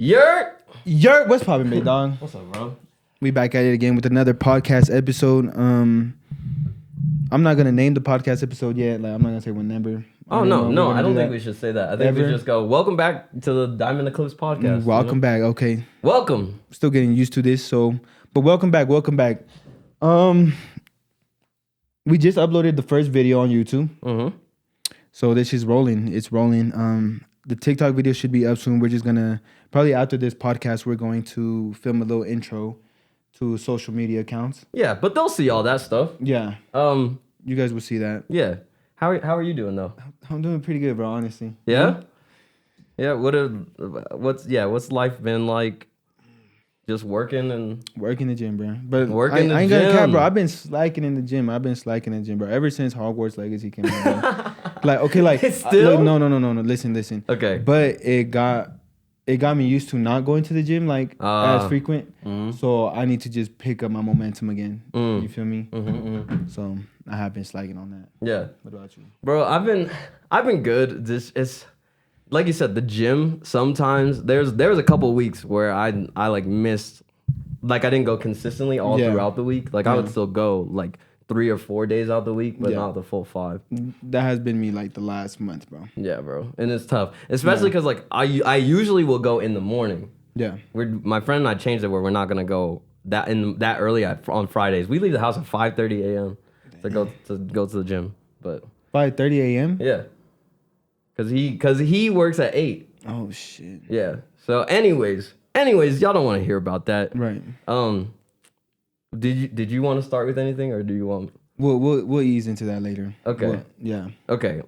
Yurt, what's poppin', big dog? What's up, bro? We back at it again with another podcast episode. I'm not gonna name the podcast episode yet. Like I'm not gonna say what number. Oh no, I don't think we should say that. I think we just go, welcome back to the Diamond Eclipse podcast. Welcome back. Okay. Welcome. Still getting used to this, but welcome back. We just uploaded the first video on YouTube. Mm-hmm. So this is rolling. It's rolling. The TikTok video should be up soon. We're just gonna probably after this podcast, we're going to film a little intro to social media accounts. Yeah, but they'll see all that stuff. Yeah. You guys will see that. Yeah. How are you doing though? I'm doing pretty good, bro. Honestly. Yeah. Yeah. What's life been like? Just working the gym, bro. But I ain't gonna cap, bro. I've been slacking in the gym, bro. Ever since Hogwarts Legacy came out, bro. Still? No. Listen. Okay. But it got me used to not going to the gym as frequent. Mm-hmm. So I need to just pick up my momentum again. You feel me? Mm-hmm. So I have been slacking on that. Yeah. What about you, bro? I've been good. It's like you said, the gym. Sometimes there was a couple weeks where I like missed, like I didn't go consistently all throughout the week. Like I would still go like 3 or 4 days out the week, but not the full 5. That has been me like the last month, bro. Yeah, bro, and it's tough, especially because like I usually will go in the morning. Yeah, my friend and I changed it where we're not gonna go that early on Fridays. We leave the house at 5:30 a.m. to go to the gym, but 5:30 a.m. Yeah. Cause he works at 8. Oh shit. Yeah. So anyways, y'all don't want to hear about that. Right. Did you want to start with anything, or do you want? We'll ease into that later. Okay. Yeah. Okay.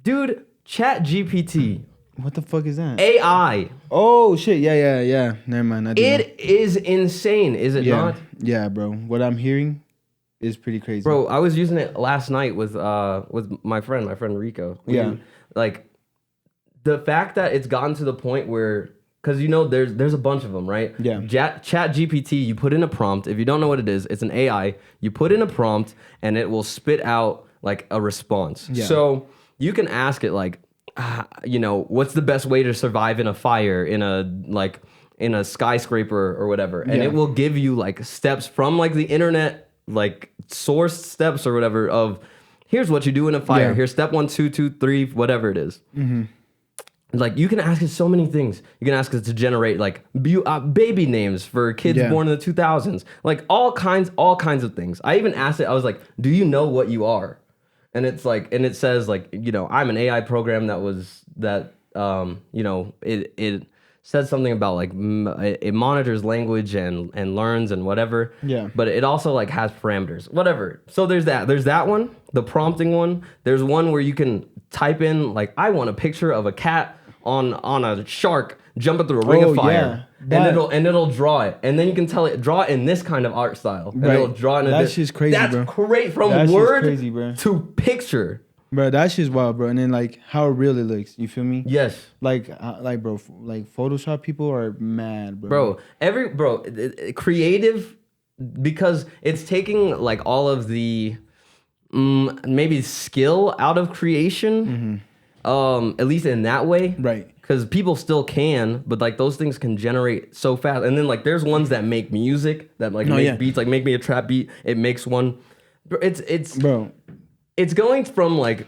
Dude, Chat GPT. What the fuck is that? AI. Oh shit. Yeah. Never mind. It is insane, is it not? Yeah, bro. What I'm hearing is pretty crazy. Bro, I was using it last night with my friend Rico. Like the fact that it's gotten to the point where, because there's a bunch of them, right? Yeah. Chat GPT, you put in a prompt. If you don't know what it is, it's an AI. You put in a prompt and it will spit out like a response. Yeah. So you can ask it like, what's the best way to survive in a fire, in a skyscraper or whatever, and it will give you like steps from like the internet, like sourced steps or whatever of here's what you do in a fire. Here's step 1, 2, 2, 3, whatever it is. Mm-hmm. Like you can ask it so many things. You can ask it to generate like baby names for kids born in the 2000s, like all kinds of things. I even asked it. I was like, "Do you know what you are?" And it's like, and it says like, I'm an AI program it said something about like it monitors language and learns and whatever. Yeah. But it also like has parameters, whatever. So there's that one, the prompting one. There's one where you can type in like, I want a picture of a cat on a shark jumping through a ring of fire. Yeah. And it'll draw it. And then you can tell it, draw it in this kind of art style. And it'll draw it in That's just crazy, bro. That's great from word to picture. Bro, that's just wild, bro. And then like how real it looks, you feel me? Yes. Like bro, like Photoshop people are mad, bro. Creative, because it's taking like all of the maybe skill out of creation. Mm-hmm. At least in that way, right? Because people still can, but like those things can generate so fast. And then like there's ones that make music that like make beats, like make me a trap beat. It makes one. It's going from like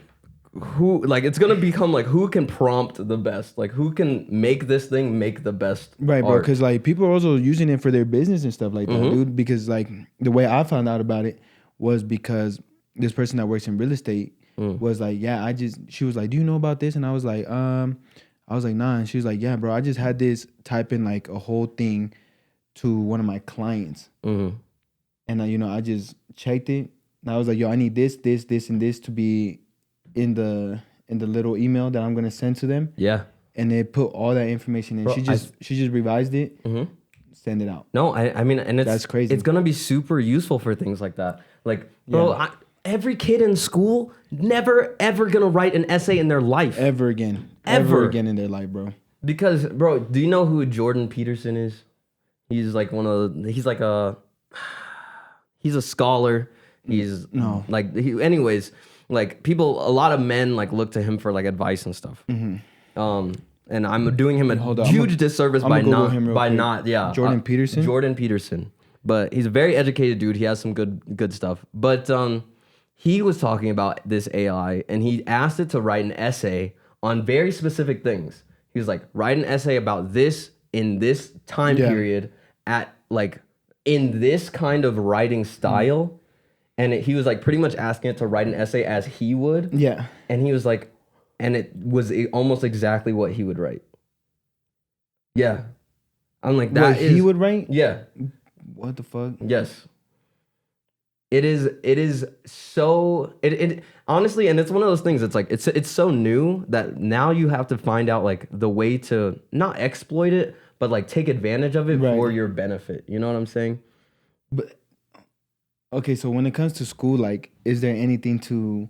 it's gonna become like who can prompt the best, like who can make this thing make the best, right, bro? Because like people are also using it for their business and stuff like that, dude. Because like the way I found out about it was because this person that works in real estate was like, she was like, do you know about this? And I was like, nah. And she was like, yeah, bro, I just had this type in like a whole thing to one of my clients, and I just checked it. And I was like, yo, I need this, and this to be in the little email that I'm gonna send to them. Yeah. And they put all that information in. Bro, she just revised it, send it out. No, I mean, and that's crazy. It's gonna be super useful for things like that. Like, bro, every kid in school never ever gonna write an essay in their life. Ever again in their life, bro. Because, bro, do you know who Jordan Peterson is? He's like he's a scholar. Anyways, like a lot of men like look to him for like advice and stuff. Mm-hmm. and I'm doing him a Hold on, huge disservice by Google him real quick. not Jordan Peterson? Jordan Peterson. But he's a very educated dude. He has some good stuff. But he was talking about this AI, and he asked it to write an essay on very specific things. He was like, write an essay about this in this time period at like in this kind of writing style. And he was like pretty much asking it to write an essay as he would. Yeah. And he was like, and it was almost exactly what he would write. Yeah. I'm like, that what he would write? Yeah. What the fuck? Yes. It is so it honestly, and it's one of those things. It's like it's so new that now you have to find out like the way to not exploit it, but like take advantage of it for your benefit. You know what I'm saying? But okay, so when it comes to school, like, is there anything to?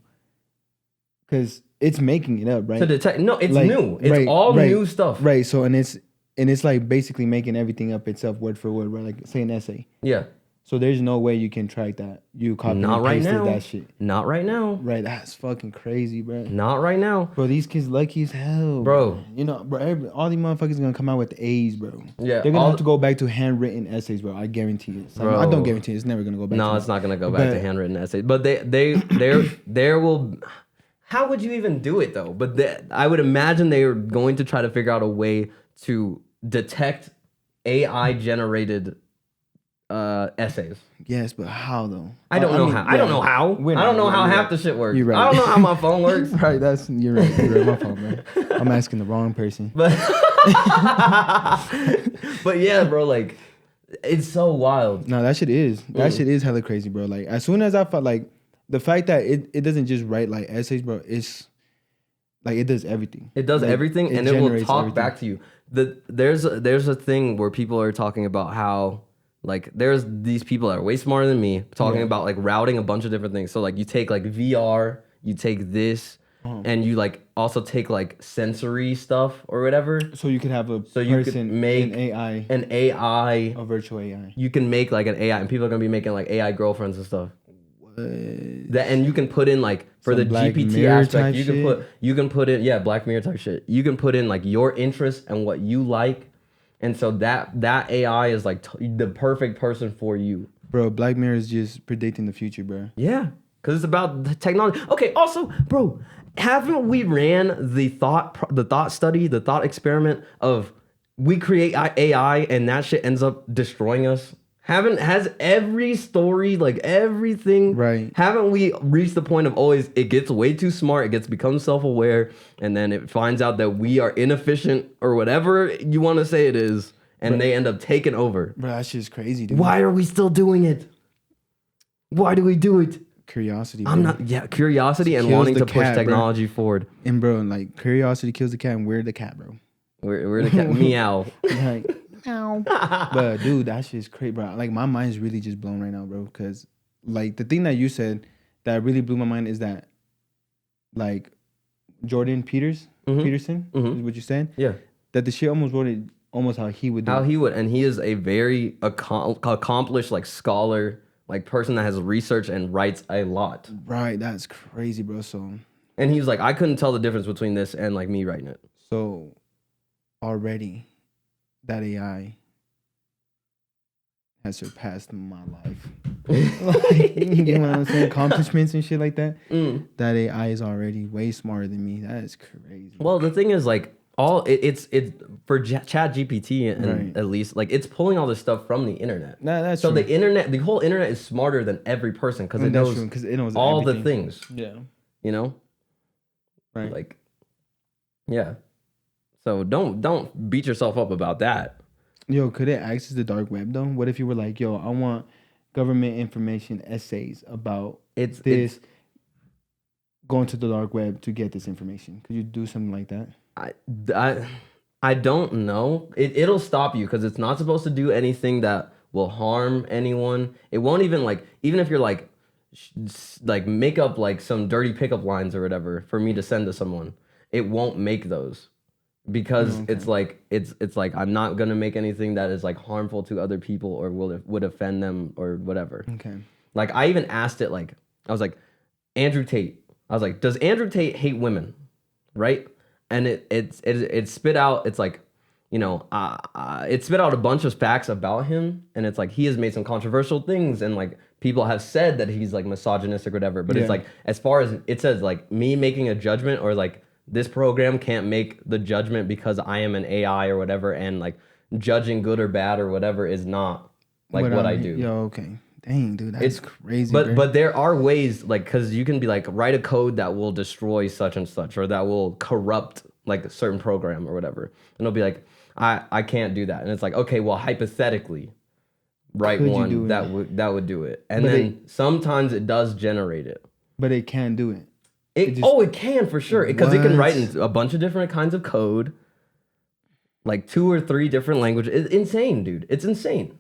Because it's making it up, right? To detect, no, it's like, new. It's all new stuff, right? So and it's like basically making everything up itself, word for word, right? Like say an essay. Yeah. So there's no way you can track that. You copy and pasted that shit. Not right now. Right, that's fucking crazy, bro. Not right now. Bro, these kids lucky as hell. Bro. You know, bro, all these motherfuckers are gonna come out with A's, bro. Yeah. They're gonna have to go back to handwritten essays, bro. I guarantee it. So I don't guarantee it. It's never gonna go back No, it's not gonna go back to handwritten essays. But there will. How would you even do it though? But I would imagine they are going to try to figure out a way to detect AI generated essays. Yes, but how though? I don't know how. I don't know how. I don't know how half the shit works. You're right. I don't know how my phone works. Right, you're right. You're right. My fault, man. I'm asking the wrong person. But but yeah, bro, like it's so wild. No, that shit is hella crazy, bro. Like as soon as I felt like the fact that it doesn't just write like essays, bro, it's like it does everything. It does like, everything, and it will talk everything. back to you. There's a thing where people are talking about how like there's these people that are way smarter than me talking about like routing a bunch of different things. So like you take like VR, you take this, and you like also take like sensory stuff or whatever. So you could have you could make an AI, a virtual AI. You can make like an AI, and people are gonna be making like AI girlfriends and stuff. And you can put in like for the Black GPT Mirror aspect, type you can put in Black Mirror type shit. You can put in like your interests and what you like, and so that AI is like the perfect person for you. Bro, Black Mirror is just predicting the future, bro. Yeah, because it's about the technology. Okay, also, bro, haven't we ran the thought study, the thought experiment of we create AI and that shit ends up destroying us? Has every story, like everything, right? Haven't we reached the point of always it gets way too smart, becomes self-aware, and then it finds out that we are inefficient or whatever you want to say it is, and they end up taking over. Bro, that's just crazy, dude. Why are we still doing it? Why do we do it? Curiosity, bro. Curiosity and wanting to push technology forward. And bro, like curiosity kills the cat, and we're the cat, bro. We're the cat. Meow. Like, but dude, that shit's crazy, bro. Like my mind's really just blown right now, bro. Cause like the thing that you said that really blew my mind is that like Jordan Peterson is what you said. Yeah. That the shit almost wrote it almost how he would do. How he would, and he is a very accomplished like scholar, like person that has research and writes a lot. Right, that's crazy, bro. So. And he was like, I couldn't tell the difference between this and like me writing it. So, already. That AI has surpassed my life. Like, you get what I'm saying? Accomplishments and shit like that. That AI is already way smarter than me. That is crazy. Well, the thing is, like, it's for Chat GPT and at least like it's pulling all this stuff from the internet. Nah, that's so true. The whole internet is smarter than every person because it knows all everything. The things. Yeah. You know. Right. Like. Yeah. So don't beat yourself up about that. Yo, could it access the dark web though? What if you were like, yo, I want government information essays about this going to the dark web to get this information? Could you do something like that? I don't know. It'll stop you because it's not supposed to do anything that will harm anyone. It won't even even if you're like make up like some dirty pickup lines or whatever for me to send to someone, it won't make those. Because it's like I'm not gonna make anything that is like harmful to other people or would offend them or whatever. Okay. Like I even asked it I was like, Andrew Tate. I was like, does Andrew Tate hate women? Right? and it spit out. It's like, it spit out a bunch of facts about him, and it's like he has made some controversial things, and like people have said that he's like misogynistic or whatever. But it's like, as far as it says, like me making a judgment, or like this program can't make the judgment because I am an AI or whatever, and like judging good or bad or whatever is not like what I do. Yo, okay. Dang, dude, that's crazy. But there are ways, like, because you can be like, write a code that will destroy such and such, or that will corrupt like a certain program or whatever, and it'll be like, I can't do that, and it's like, okay, well, hypothetically, write one that would do it, and then sometimes it does generate it, but it can do it. It can for sure, because it can write in a bunch of different kinds of code, like 2 or 3 different languages. It's insane, dude. It's insane.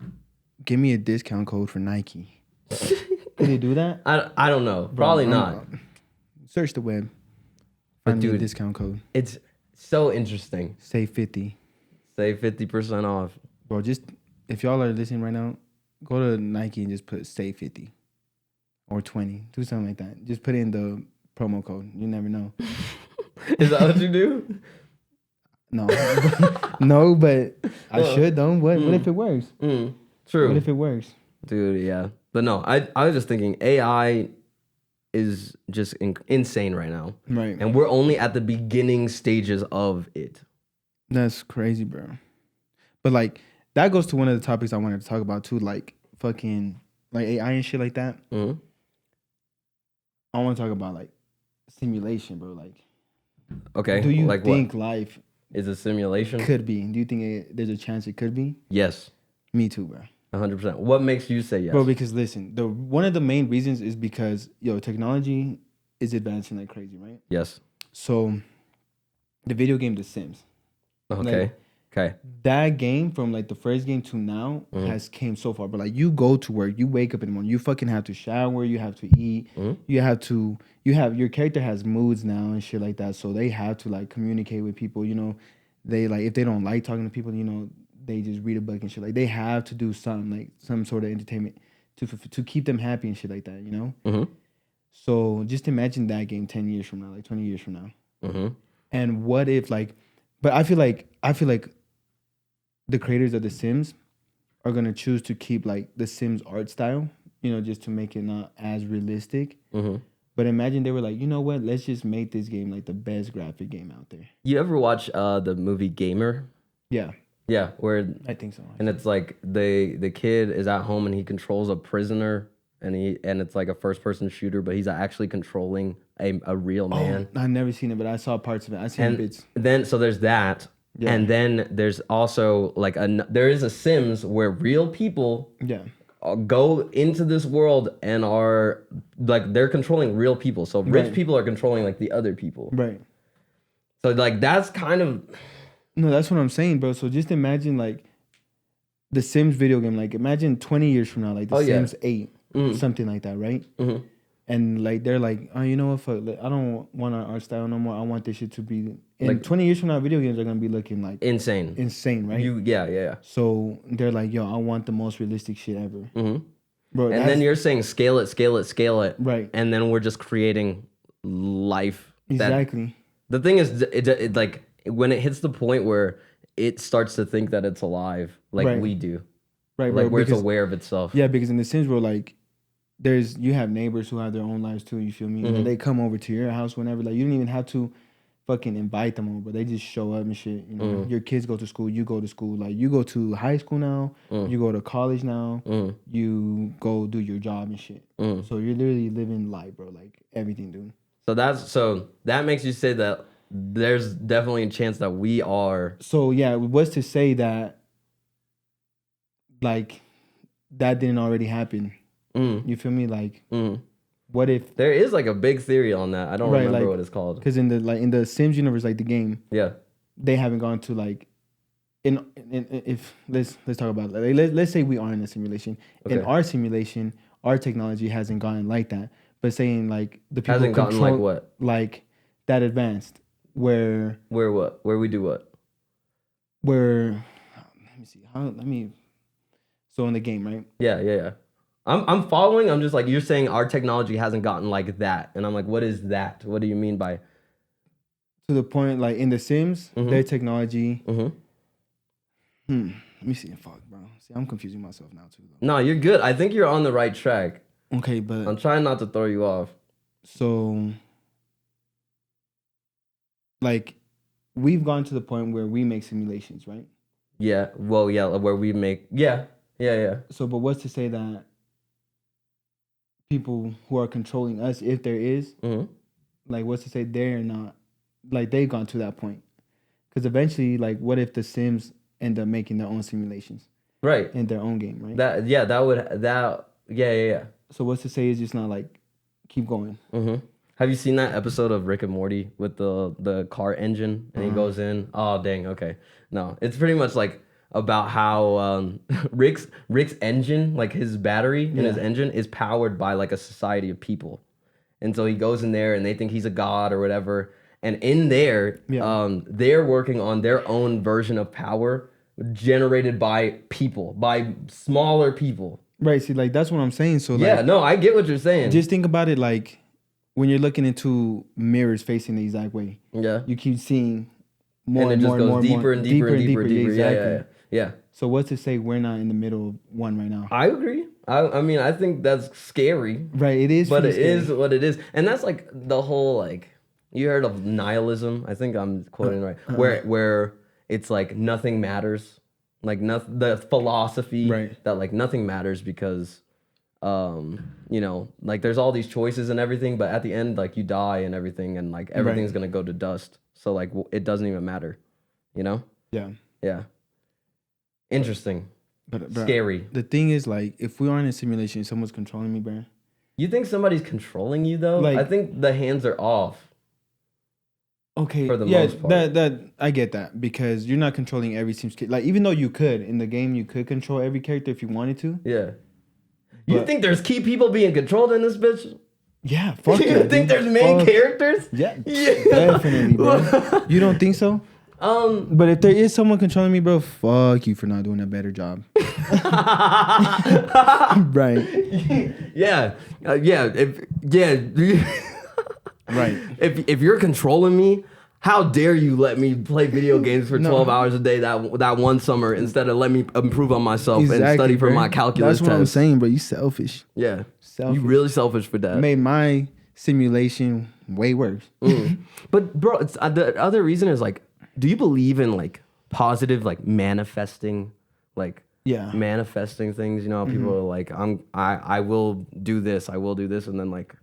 Give me a discount code for Nike. Can they do that? I don't know. Probably not. Search the web. Find me a discount code. It's so interesting. Save 50. Save 50% off. Bro, just if y'all are listening right now, go to Nike and just put save 50 or 20. Do something like that. Just put in the promo code. You never know. Is that what you do? No. No, but I should though. What if it works? True. What if it works? Dude, yeah. But no, I was just thinking AI is just insane right now. Right. And we're only at the beginning stages of it. That's crazy, bro. But like, that goes to one of the topics I wanted to talk about too, like fucking like AI and shit like that. Mm-hmm. I want to talk about like simulation, bro. Like, okay. Do you like think what? Life is a simulation? Could be. Do you think there's a chance it could be? Yes. Me too, bro. 100%. What makes you say yes? Bro, because listen, one of the main reasons is because technology is advancing like crazy, right? Yes. So the video game The Sims. Okay. Okay. That game, from like the first game to now, has came so far. But like, you go to work, you wake up in the morning, you fucking have to shower, you have to eat, your character has moods now and shit like that. So they have to like communicate with people. They like, if they don't like talking to people, they just read a book and shit. Like, they have to do something, like some sort of entertainment to keep them happy and shit like that. Mm-hmm. So just imagine that game 10 years from now, like 20 years from now. Mm-hmm. And what if like, but I feel like the creators of The Sims are gonna choose to keep like The Sims art style, just to make it not as realistic. Mm-hmm. But imagine they were like, you know what? Let's just make this game like the best graphic game out there. You ever watch the movie Gamer? Yeah. Yeah, where I think so. And it's like the kid is at home and he controls a prisoner, and it's like a first person shooter, but he's actually controlling a real man. I've never seen it, but I saw parts of it. I seen bits. Then so there's that. Yeah. And then there's also like there is a Sims where real people go into this world and are like, they're controlling real people. So rich people are controlling like the other people. Right. So like that's kind of... No, that's what I'm saying, bro. So just imagine like the Sims video game. Like, imagine 20 years from now, like the Sims 8, something like that, right? Mm-hmm. And like they're like, oh, you know what? Fuck, like, I don't want our art style no more. I want this shit to be. And like, 20 years from now, video games are gonna be looking like insane, right? Yeah. So they're like, yo, I want the most realistic shit ever, bro. And then you're saying scale it, right? And then we're just creating life. Exactly. The thing is, it like, when it hits the point where it starts to think that it's alive, like we do, right? Like, where it's aware of itself. Yeah, because in the Sims world, like, you have neighbors who have their own lives too. You feel me? And they come over to your house whenever. Like, you don't even have to fucking invite them over. They just show up and shit. Your kids go to school. You go to school. Like, you go to high school now. You go to college now. You go do your job and shit. So you're literally living life, bro. Like, everything, dude. So that makes you say that there's definitely a chance that we are. So yeah, it was to say that, like, that didn't already happen. You feel me? Like, what if there is like a big theory on that? I don't remember what it's called. Because in the Sims universe, like the game, they haven't gone to like, if let's talk about it. Like, let's say we are in a simulation. Okay. In our simulation, our technology hasn't gone like that. But saying like the people hasn't gotten like what? Like that advanced. Where what? Where we do what? Let me see. So in the game, right? Yeah. I'm following. I'm just like, you're saying our technology hasn't gotten like that, and I'm like, what is that? What do you mean by? to the point like in The Sims, their technology. Let me see. Fuck, bro. See, I'm confusing myself now too. Though. No, you're good. I think you're on the right track. Okay, but I'm trying not to throw you off. So, like, we've gone to the point where we make simulations, right? Yeah. Well, yeah. Where we make. Yeah. So, but what's to say that people who are controlling us, if there is, like, what's to say they're not, like, they've gone to that point? Because eventually, like, what if the Sims end up making their own simulations, right, in their own game, right? Yeah. So what's to say is just not like keep going. Have you seen that episode of Rick and Morty with the car engine and he goes in? Oh dang, okay. No, it's pretty much like about how Rick's engine, like his battery in his engine, is powered by like a society of people, and so he goes in there and they think he's a god or whatever. And in there, they're working on their own version of power generated by people, by smaller people. Right. See, like that's what I'm saying. So yeah, no, I get what you're saying. Just think about it like when you're looking into mirrors facing the exact way. Yeah. You keep seeing more and it just goes deeper and deeper. Exactly. Yeah. So what's to say we're not in the middle of one right now? I agree. I mean, I think that's scary. Right. It is. But it is what it is. And that's like the whole like. You heard of nihilism? I think I'm quoting right. Where it's like nothing matters, like the philosophy that like nothing matters because, you know, like there's all these choices and everything, but at the end like you die and everything, and like everything's gonna go to dust. So like it doesn't even matter, you know? Yeah. Interesting. But scary. The thing is like if we are in a simulation, someone's controlling me, bro. You think somebody's controlling you though? Like, I think the hands are off. Okay, for the most part. that I get that because you're not controlling every Sims kid. Like even though you could in the game, you could control every character if you wanted to. Yeah. You think there's key people being controlled in this bitch? Yeah. Fuck you think there's main characters? Yeah. Definitely, bro. You don't think so? But if there is someone controlling me, bro, fuck you for not doing a better job. Right. Yeah. Right. If you're controlling me, how dare you let me play video games for 12 hours a day that one summer instead of let me improve on myself and study for my calculus test. That's what I'm saying, bro. You selfish. Yeah. You really selfish for that. Made my simulation way worse. But bro, it's, the other reason is like, do you believe in like positive like manifesting, like manifesting things? You know, people are like, I will do this, and then like.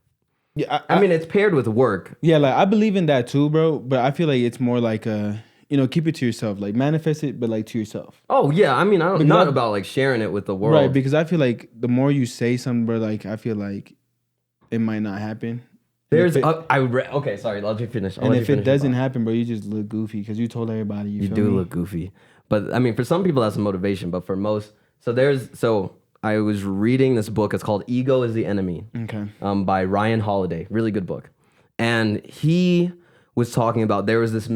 Yeah, I mean, it's paired with work. Yeah, like I believe in that too, bro. But I feel like it's more like keep it to yourself. Like manifest it, but like to yourself. Oh yeah, I mean, not about like sharing it with the world. Right, because I feel like the more you say something, bro, like I feel like it might not happen. Okay, sorry, I'll let you finish. And if it doesn't happen, bro, you just look goofy because you told everybody. You do look goofy, but I mean, for some people that's a motivation, but for most, I was reading this book. It's called Ego is the Enemy. Okay. By Ryan Holiday. Really good book. And he was talking about there was this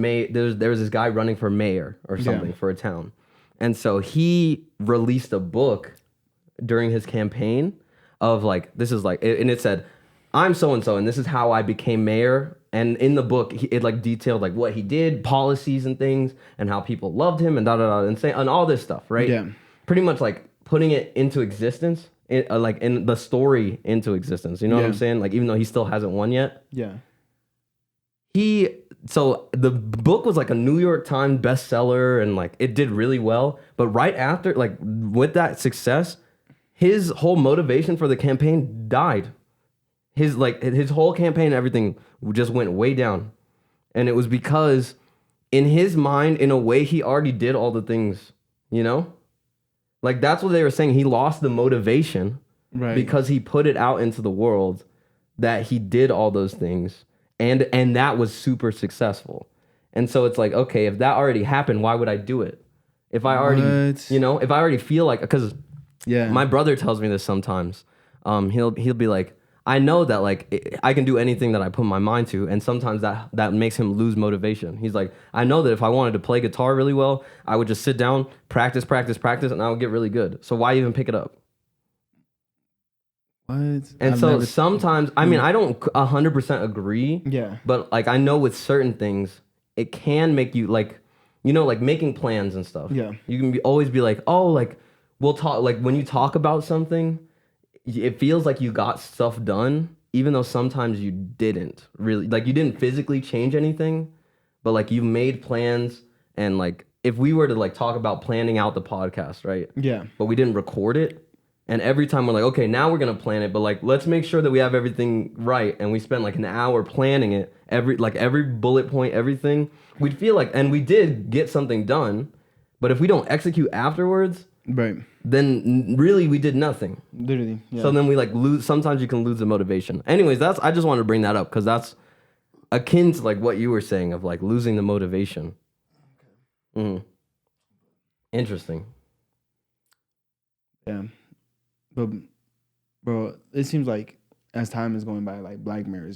guy running for mayor or something for a town. And so he released a book during his campaign of like, this is like, and it said, I'm so-and-so, and this is how I became mayor. And in the book, it like detailed like what he did, policies and things, and how people loved him and and all this stuff, right? Yeah. Pretty much like putting it into existence, like in the story into existence. You know what I'm saying? Like even though he still hasn't won yet. Yeah. So the book was like a New York Times bestseller and like it did really well. But right after, like with that success, his whole motivation for the campaign died. His whole campaign, everything just went way down. And it was because in his mind, in a way, he already did all the things, you know? Like that's what they were saying. He lost the motivation because he put it out into the world that he did all those things. And that was super successful. And so it's like, okay, if that already happened, why would I do it? If I already, if I already feel like, because my brother tells me this sometimes. He'll be like, I know that like I can do anything that I put my mind to, and sometimes that makes him lose motivation. He's like, I know that if I wanted to play guitar really well, I would just sit down, practice, and I would get really good. So why even pick it up? What? Sometimes, I mean, I don't 100% agree. Yeah. But like I know with certain things, it can make you like, you know, like making plans and stuff. Yeah. You can always be like, oh, like we'll talk. Like when you talk about something, it feels like you got stuff done, even though sometimes you didn't really. Like you didn't physically change anything, but like you made plans. And like if we were to like talk about planning out the podcast, right? Yeah. But we didn't record it. And every time we're like, okay, now we're gonna plan it, but like let's make sure that we have everything right. And we spent like an hour planning it, every bullet point, everything. We'd feel like, and we did get something done, but if we don't execute afterwards, right, then really we did nothing. Literally. Yeah. So then we like lose. Sometimes you can lose the motivation. Anyways, I just wanted to bring that up because that's akin to like what you were saying of like losing the motivation. Mm-hmm. Interesting. Yeah. But bro, it seems like as time is going by, like Black Mirror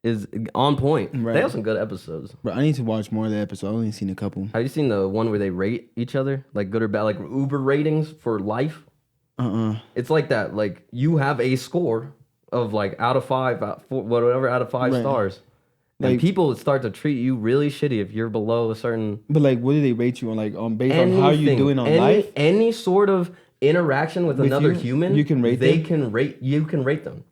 is on point. Right. They have some good episodes. But I need to watch more of the episodes. I've only seen a couple. Have you seen the one where they rate each other, like good or bad, like Uber ratings for life? It's like that. Like you have a score of like out of 5, out of 5 right. stars, and like, people start to treat you really shitty if you're below a certain. But like, what do they rate you on? Like based on how you doing on life? Any sort of interaction with another human, you can rate them? You can rate them.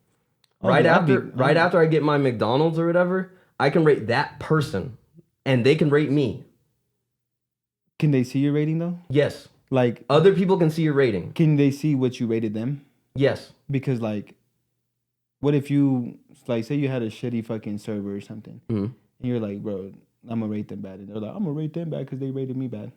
Oh, Right after I get my McDonald's or whatever, I can rate that person, and they can rate me. Can they see your rating though? Yes. Like other people can see your rating. Can they see what you rated them? Yes. Because like, what if you like say you had a shitty fucking server or something, and you're like, bro, I'm gonna rate them bad, and they're like, I'm gonna rate them bad because they rated me bad.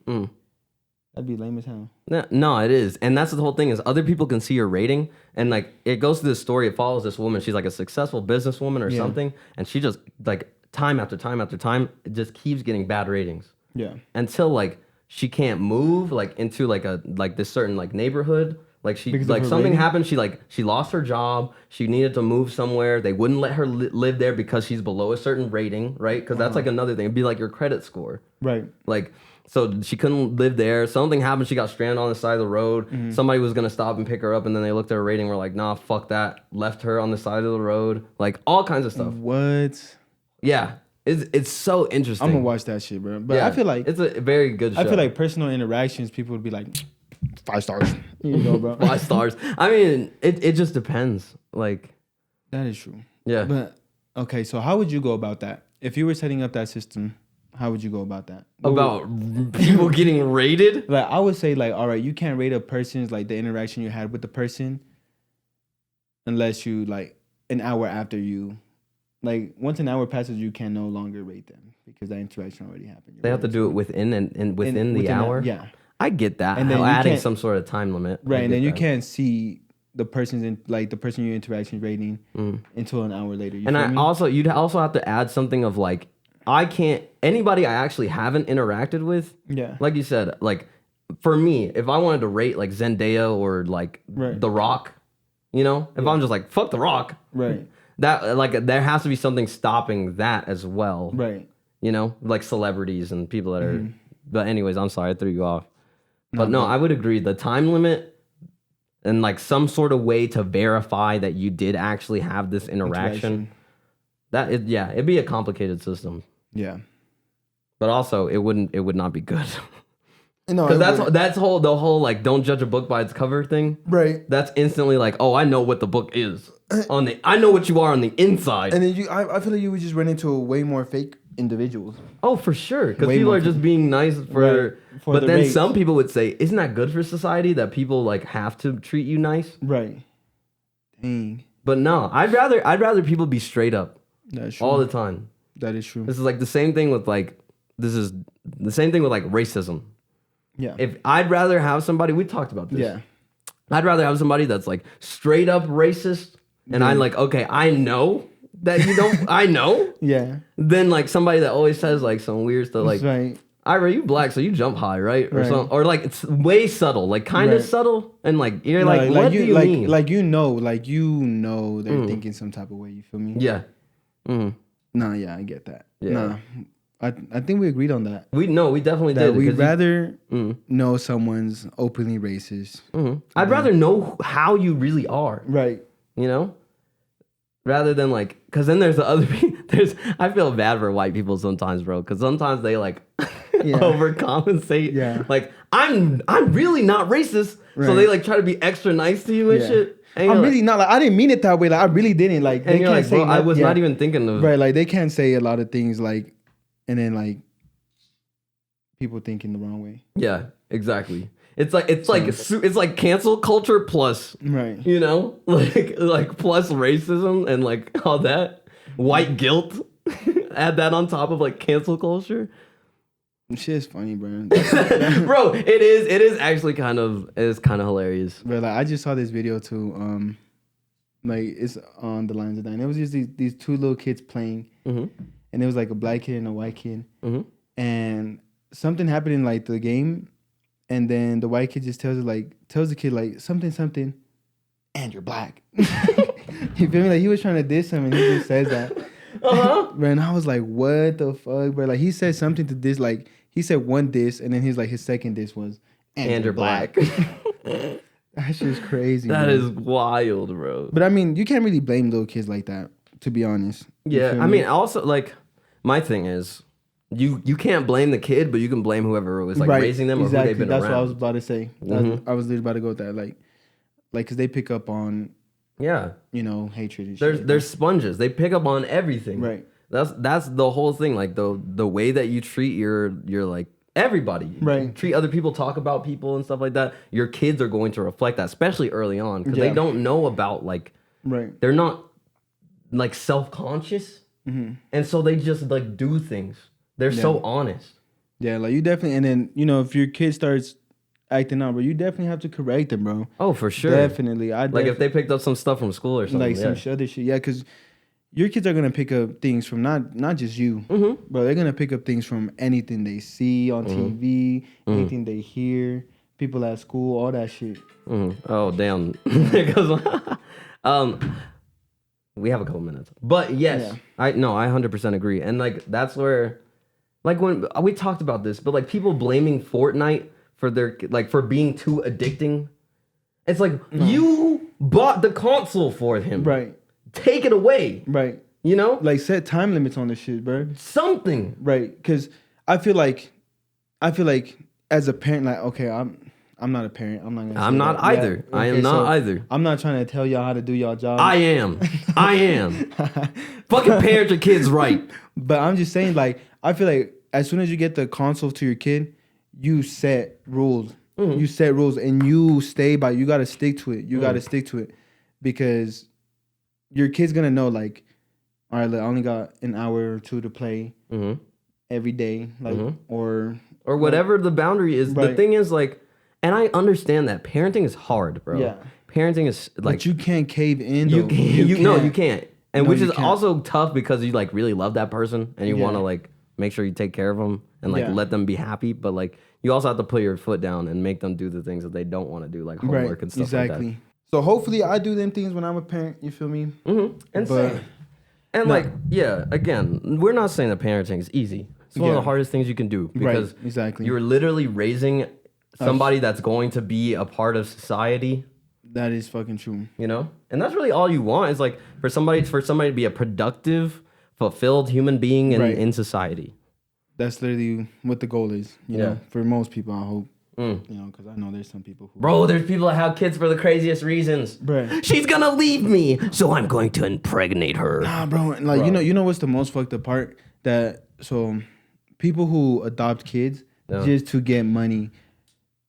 That'd be lame as hell. No, it is. And that's the whole thing is other people can see your rating. And like it goes to this story. It follows this woman. She's like a successful businesswoman or something. And she just like time after time after time, it just keeps getting bad ratings. Yeah. Until like she can't move like into like this certain like neighborhood. Like she like something happened. She lost her job. She needed to move somewhere. They wouldn't let her live there because she's below a certain rating, right? Because that's like another thing. It'd be like your credit score. Right. Like so she couldn't live there. Something happened. She got stranded on the side of the road. Somebody was going to stop and pick her up. And then they looked at her rating. Were like, nah, fuck that. Left her on the side of the road. Like all kinds of stuff. What? Yeah. It's so interesting. I'm going to watch that shit, bro. But yeah, I feel like it's a very good show. I feel like personal interactions, people would be like 5 stars. You know, bro. 5 stars. I mean, it just depends. Like that is true. Yeah. But okay, so how would you go about that? If you were setting up that system, how would you go about that? About people getting rated? Like I would say, like, all right, you can't rate a person's like the interaction you had with the person unless you like an hour after you, like once an hour passes, you can no longer rate them because that interaction already happened. They have to do it within the hour. Yeah, I get that. And then adding some sort of time limit, right? And then you can't see the person's the person your interaction rating until an hour later. You'd also have to add something of like. Anybody I actually haven't interacted with, like you said, like for me, if I wanted to rate like Zendaya or like The Rock, you know, if I'm just like, fuck The Rock, right? That like there has to be something stopping that as well, right? You know, like celebrities and people that are, but anyways, I'm sorry I threw you off. But no, I would agree. The time limit and like some sort of way to verify that you did actually have this interaction. It'd be a complicated system. Yeah, but also it would not be good. No, because that's the whole like don't judge a book by its cover thing. Right. That's instantly like, oh, I know what the book is I know what you are on the inside. And then I feel like you would just run into a way more fake individuals. Oh, for sure, because people are just being nice for but then rates. Some people would say, isn't that good for society that people like have to treat you nice? Right. Dang. But no, I'd rather people be straight up. That's true. All the time. That is true. This is like the same thing with like racism. Yeah. If I'd rather have somebody, we talked about this. Yeah. I'd rather have somebody that's like straight up racist, and I'm like, okay, I know that you don't. I know. Yeah. Than like somebody that always says like some weird stuff, like, right. Ira, you black, so you jump high, right? Or something, or like it's way subtle, like kind of subtle, and like you're like, what do you mean? Like you know, they're thinking some type of way. You feel me? Yeah. Nah, yeah, I get that. Yeah. Nah, I think we agreed on that. We definitely did. We'd rather know someone's openly racist. I'd rather know how you really are. Right. You know? rather than like, because then there's the other there's I feel bad for white people sometimes, bro, because sometimes they like overcompensate. Yeah. Like I'm really not racist, so they like try to be extra nice to you and shit. And I'm you're really not like I didn't mean it that way. Like I really didn't. Like they and you're can't like, say bro, I was not even thinking of right. Like they can't say a lot of things like, and then like people thinking the wrong way. Yeah, exactly. It's like cancel culture plus, Right. you know, like plus racism and like all that white guilt. Add that on top of like cancel culture. Shit is funny, bro. Bro, it is actually kind of hilarious. But like I just saw this video too. Like it's on the lines of that. And it was just these two little kids playing, and it was like a black kid and a white kid, and something happened in like the game, and then the white kid just tells the kid like something, and you're black. You feel me? Like he was trying to diss him, and he just says that. And I was like, what the fuck, bro? Like he said something to this, like he said one diss, and then his second diss was, and you're black. That's just crazy. That bro. is wild, bro. But I mean, you can't really blame little kids like that, to be honest. Yeah, I mean, also like my thing is, you can't blame the kid, but you can blame whoever was like raising them or who they've been That's around. what I was about to say. I was literally about to go with that, like, because they pick up on, hatred and shit. There's sponges. They pick up on everything. Right. That's the whole thing. Like the way that you treat your like everybody, right? Treat other people, talk about people and stuff like that. Your kids are going to reflect that, especially early on, because they don't know about like, they're not like self-conscious, and so they just like do things. They're so honest. Yeah, like you definitely, and then if your kid starts acting out, bro, you definitely have to correct them, bro. Oh, for sure. Definitely. Like if they picked up some stuff from school or something, like some other shit, because your kids are gonna pick up things from not just you, bro. They're gonna pick up things from anything they see on TV, anything they hear, people at school, all that shit. Oh damn! Because we have a couple minutes, but yes, I 100% agree, and like that's where, like when we talked about this, but like people blaming Fortnite for their for being too addicting. It's like you bought the console for him, right? Take it away. Right. Like set time limits on this shit, bro. Something. Right. Because I feel like as a parent, like, okay, I'm not a parent. I'm not either. I am not either. I'm not trying to tell y'all how to do y'all job. I am. Fucking parent your kids right. But I'm just saying, like, I feel like as soon as you get the console to your kid, you set rules. You set rules and you stay by. You gotta stick to it. You gotta stick to it because your kid's gonna know, like, all right, look, I only got an hour or two to play every day, like, or whatever the boundary is. Right. The thing is, like, and I understand that parenting is hard, bro. Yeah, parenting is like, but you can't cave in. You can't, and which is also tough because you like really love that person and you want to like make sure you take care of them and like let them be happy, but like you also have to put your foot down and make them do the things that they don't want to do, like homework and stuff like that. So hopefully I do them things when I'm a parent. You feel me? And like, again, we're not saying that parenting is easy. It's one of the hardest things you can do because you're literally raising somebody that's going to be a part of society. That is fucking true. And that's really all you want is like for somebody to be a productive, fulfilled human being in society. That's literally what the goal is. You know, for most people, I hope. Because I know there's some people who... Bro, there's people that have kids for the craziest reasons. Bruh. She's gonna leave me, so I'm going to impregnate her. Nah, bro. Like, you know what's the most fucked up part? So people who adopt kids just to get money.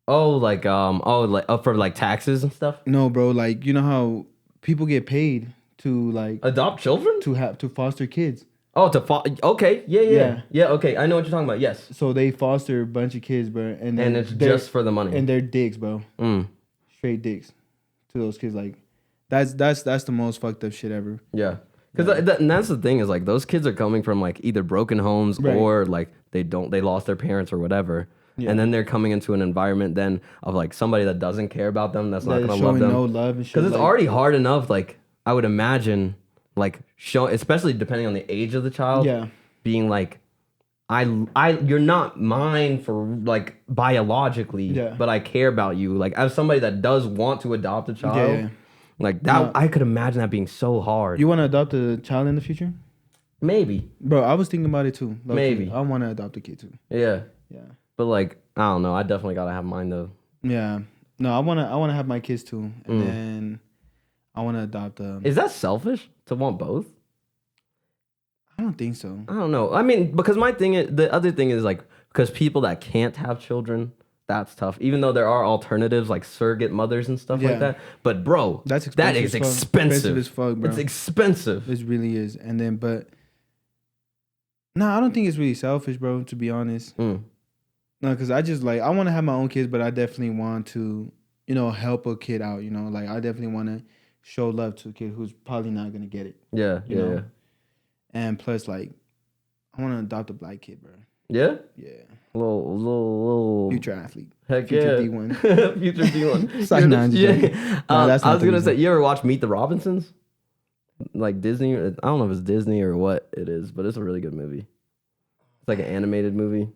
For like taxes and stuff? No, bro. Like, you know how people get paid to like... Adopt children? To foster kids. Oh, okay, yeah. Okay, I know what you're talking about. Yes. So they foster a bunch of kids, bro, and it's just for the money. And they're dicks, bro. Straight dicks to those kids. Like, that's the most fucked up shit ever. Yeah, because that's the thing is like those kids are coming from like either broken homes or like they lost their parents or whatever, and then they're coming into an environment then of like somebody that doesn't care about them, that's not gonna love them. No love and shit. Because it's already hard enough. Like I would imagine. Like especially depending on the age of the child, being like, you're not mine for like biologically, but I care about you. Like as somebody that does want to adopt a child, Like that, I could imagine that being so hard. You want to adopt a child in the future? Maybe. Bro, I was thinking about it too. Maybe. I want to adopt a kid too. Yeah. Yeah. But like, I don't know. I definitely gotta have mine though. Yeah. No, I wanna have my kids too, and then I want to adopt a. Is that selfish to want both? I don't think so. I don't know. I mean, because the other thing is like, because people that can't have children, that's tough. Even though there are alternatives like surrogate mothers and stuff like that. But bro, that's expensive. That is expensive as fuck, bro. It's expensive. It really is. And then, but no, I don't think it's really selfish, bro. To be honest, no, because I want to have my own kids, but I definitely want to, help a kid out. Like I definitely want to show love to a kid who's probably not gonna get it. Yeah, you know? And plus, like, I want to adopt a black kid, bro. Yeah? Yeah. Little future athlete. Heck future yeah. D1. Future D1. That's I was going to say, you ever watch Meet the Robinsons? Like Disney? I don't know if it's Disney or what it is, but it's a really good movie. It's like an animated movie.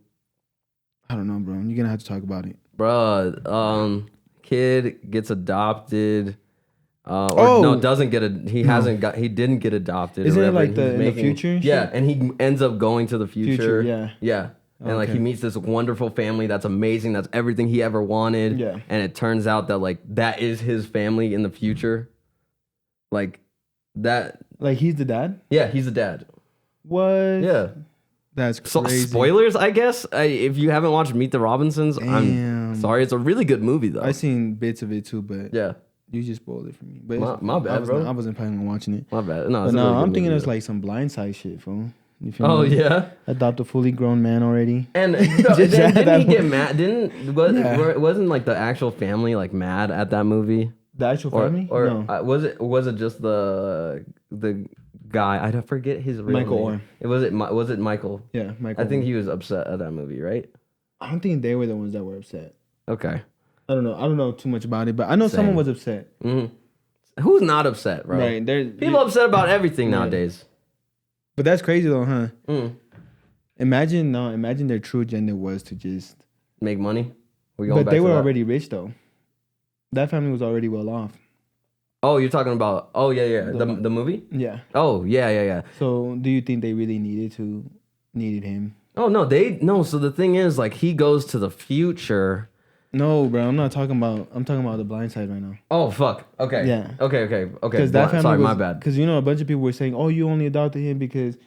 I don't know, bro. You're going to have to talk about it. Bro, kid gets adopted. Doesn't get he didn't get adopted. Isn't it like in the future? Yeah, and he ends up going to the future. Yeah. And like he meets this wonderful family that's amazing. That's everything he ever wanted. Yeah. And it turns out that like that is his family in the future. Like that. Like he's the dad? Yeah, he's the dad. What? Yeah. That's crazy. So, spoilers, I guess. If you haven't watched Meet the Robinsons, I'm sorry. It's a really good movie though. I've seen bits of it too, but yeah. You just spoiled it for me. But my bad, bro. I wasn't planning on watching it. My bad. No, I'm thinking it's like some blindside shit, fool. You feel me? Yeah? Adopt a fully grown man already. And didn't he get mad? Wasn't like the actual family like mad at that movie? The actual family? Or no. Was it just the guy? I don't forget his real Michael name. Was it Michael? Yeah, Michael. I think he was upset at that movie, right? I don't think they were the ones that were upset. Okay. I don't know too much about it, but I know someone was upset. Mm-hmm. Who's not upset, bro? Right. People upset about everything nowadays. But that's crazy though, huh? Imagine their true agenda was to just make money. But they were already rich though. That family was already well off. Oh, you're talking about the movie? Yeah. Oh, yeah. So do you think they really needed him? Oh no, so the thing is like he goes to the future. No, bro, I'm talking about the blind side right now. Oh, fuck. Okay. Yeah. Okay. Because that family sorry, my bad. Because a bunch of people were saying, "Oh, you only adopted him because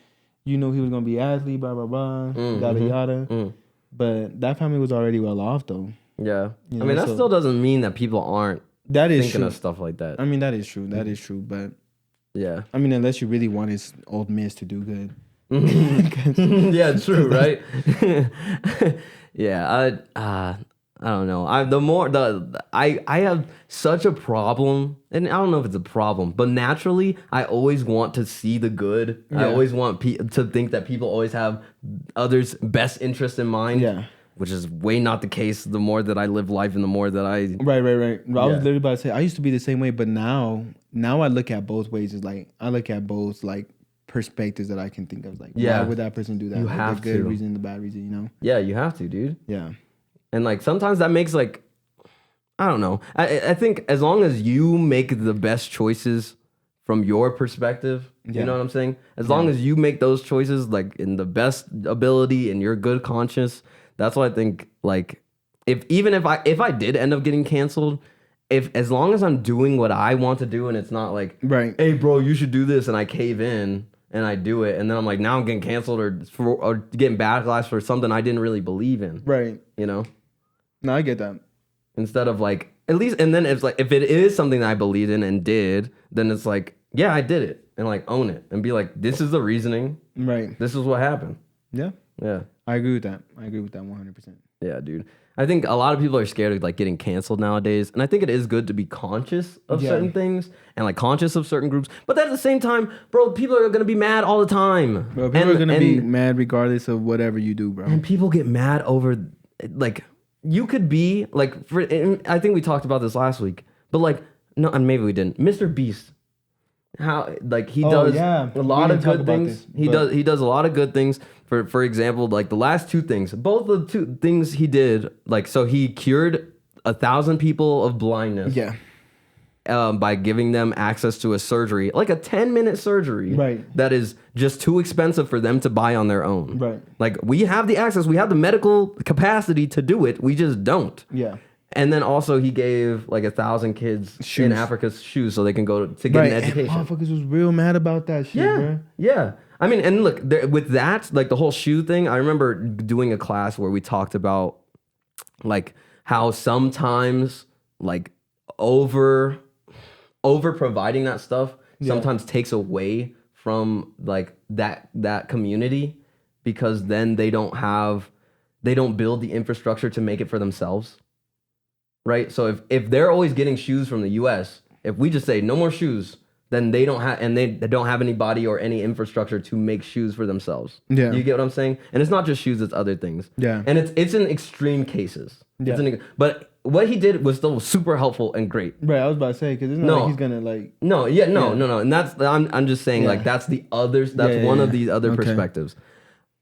you know he was gonna be an athlete, blah blah blah, yada yada." But that family was already well off, though. Yeah. I mean, that still doesn't mean that people aren't thinking of stuff like that. I mean, that is true. That is true. But yeah. I mean, unless you really want his old miss to do good. Yeah, true, right? Yeah. I don't know. I have such a problem, and I don't know if it's a problem, but naturally, I always want to see the good. Yeah. I always want to think that people always have others' best interest in mind. Yeah. Which is way not the case. The more that I live life, and the more that I right. I was literally about to say I used to be the same way, but now I look at both ways. It's like I look at both like perspectives that I can think of. Like, why would that person do that? You like, have the good reason, the bad reason. Yeah, you have to, dude. Yeah. And like sometimes that makes like, I don't know. I think as long as you make the best choices from your perspective, you know what I'm saying? As long as you make those choices like in the best ability and your good conscience, that's what I think. Like, if I did end up getting canceled, as long as I'm doing what I want to do and it's not like, right, hey bro, you should do this, and I cave in and I do it, and then I'm like, now I'm getting canceled or getting backlash for something I didn't really believe in. Right. You know? No, I get that. Instead of like, at least, and then if it is something that I believed in and did, then it's like, yeah, I did it, and like own it and be like, this is the reasoning. Right. This is what happened. Yeah. Yeah. I agree with that. 100%. Yeah, dude. I think a lot of people are scared of like getting canceled nowadays, and I think it is good to be conscious of certain things and like conscious of certain groups. But at the same time, bro, people are gonna be mad all the time. Bro, people are gonna be mad regardless of whatever you do, bro. And people get mad over like. You could be like, I think we talked about this last week, but like, no, and maybe we didn't. Mr.Beast, how like he does a lot of good things. He does a lot of good things. For example, like the last two things, both the two things he did, like so he cured 1,000 people of blindness. Yeah. by giving them access to a surgery, like a 10-minute surgery, right, that is just too expensive for them to buy on their own. Right. Like, we have the access, we have the medical capacity to do it, we just don't. Yeah. And then also he gave like 1,000 kids Shoes. in Africa shoes so they can go to get an education. And motherfuckers was real mad about that shit, bro. Yeah. I mean, and look, with that, like the whole shoe thing, I remember doing a class where we talked about like how sometimes like over providing that stuff sometimes takes away from like that community, because then they don't build the infrastructure to make it for themselves. Right? So if they're always getting shoes from the US, if we just say no more shoes, then they don't have any body or any infrastructure to make shoes for themselves. Yeah. You get what I'm saying? And it's not just shoes, it's other things. Yeah. And it's in extreme cases. Yeah. But what he did was still super helpful and great. Right, I was about to say, because it's not like he's gonna like. No. And that's I'm just saying like that's the others. That's one of these other perspectives.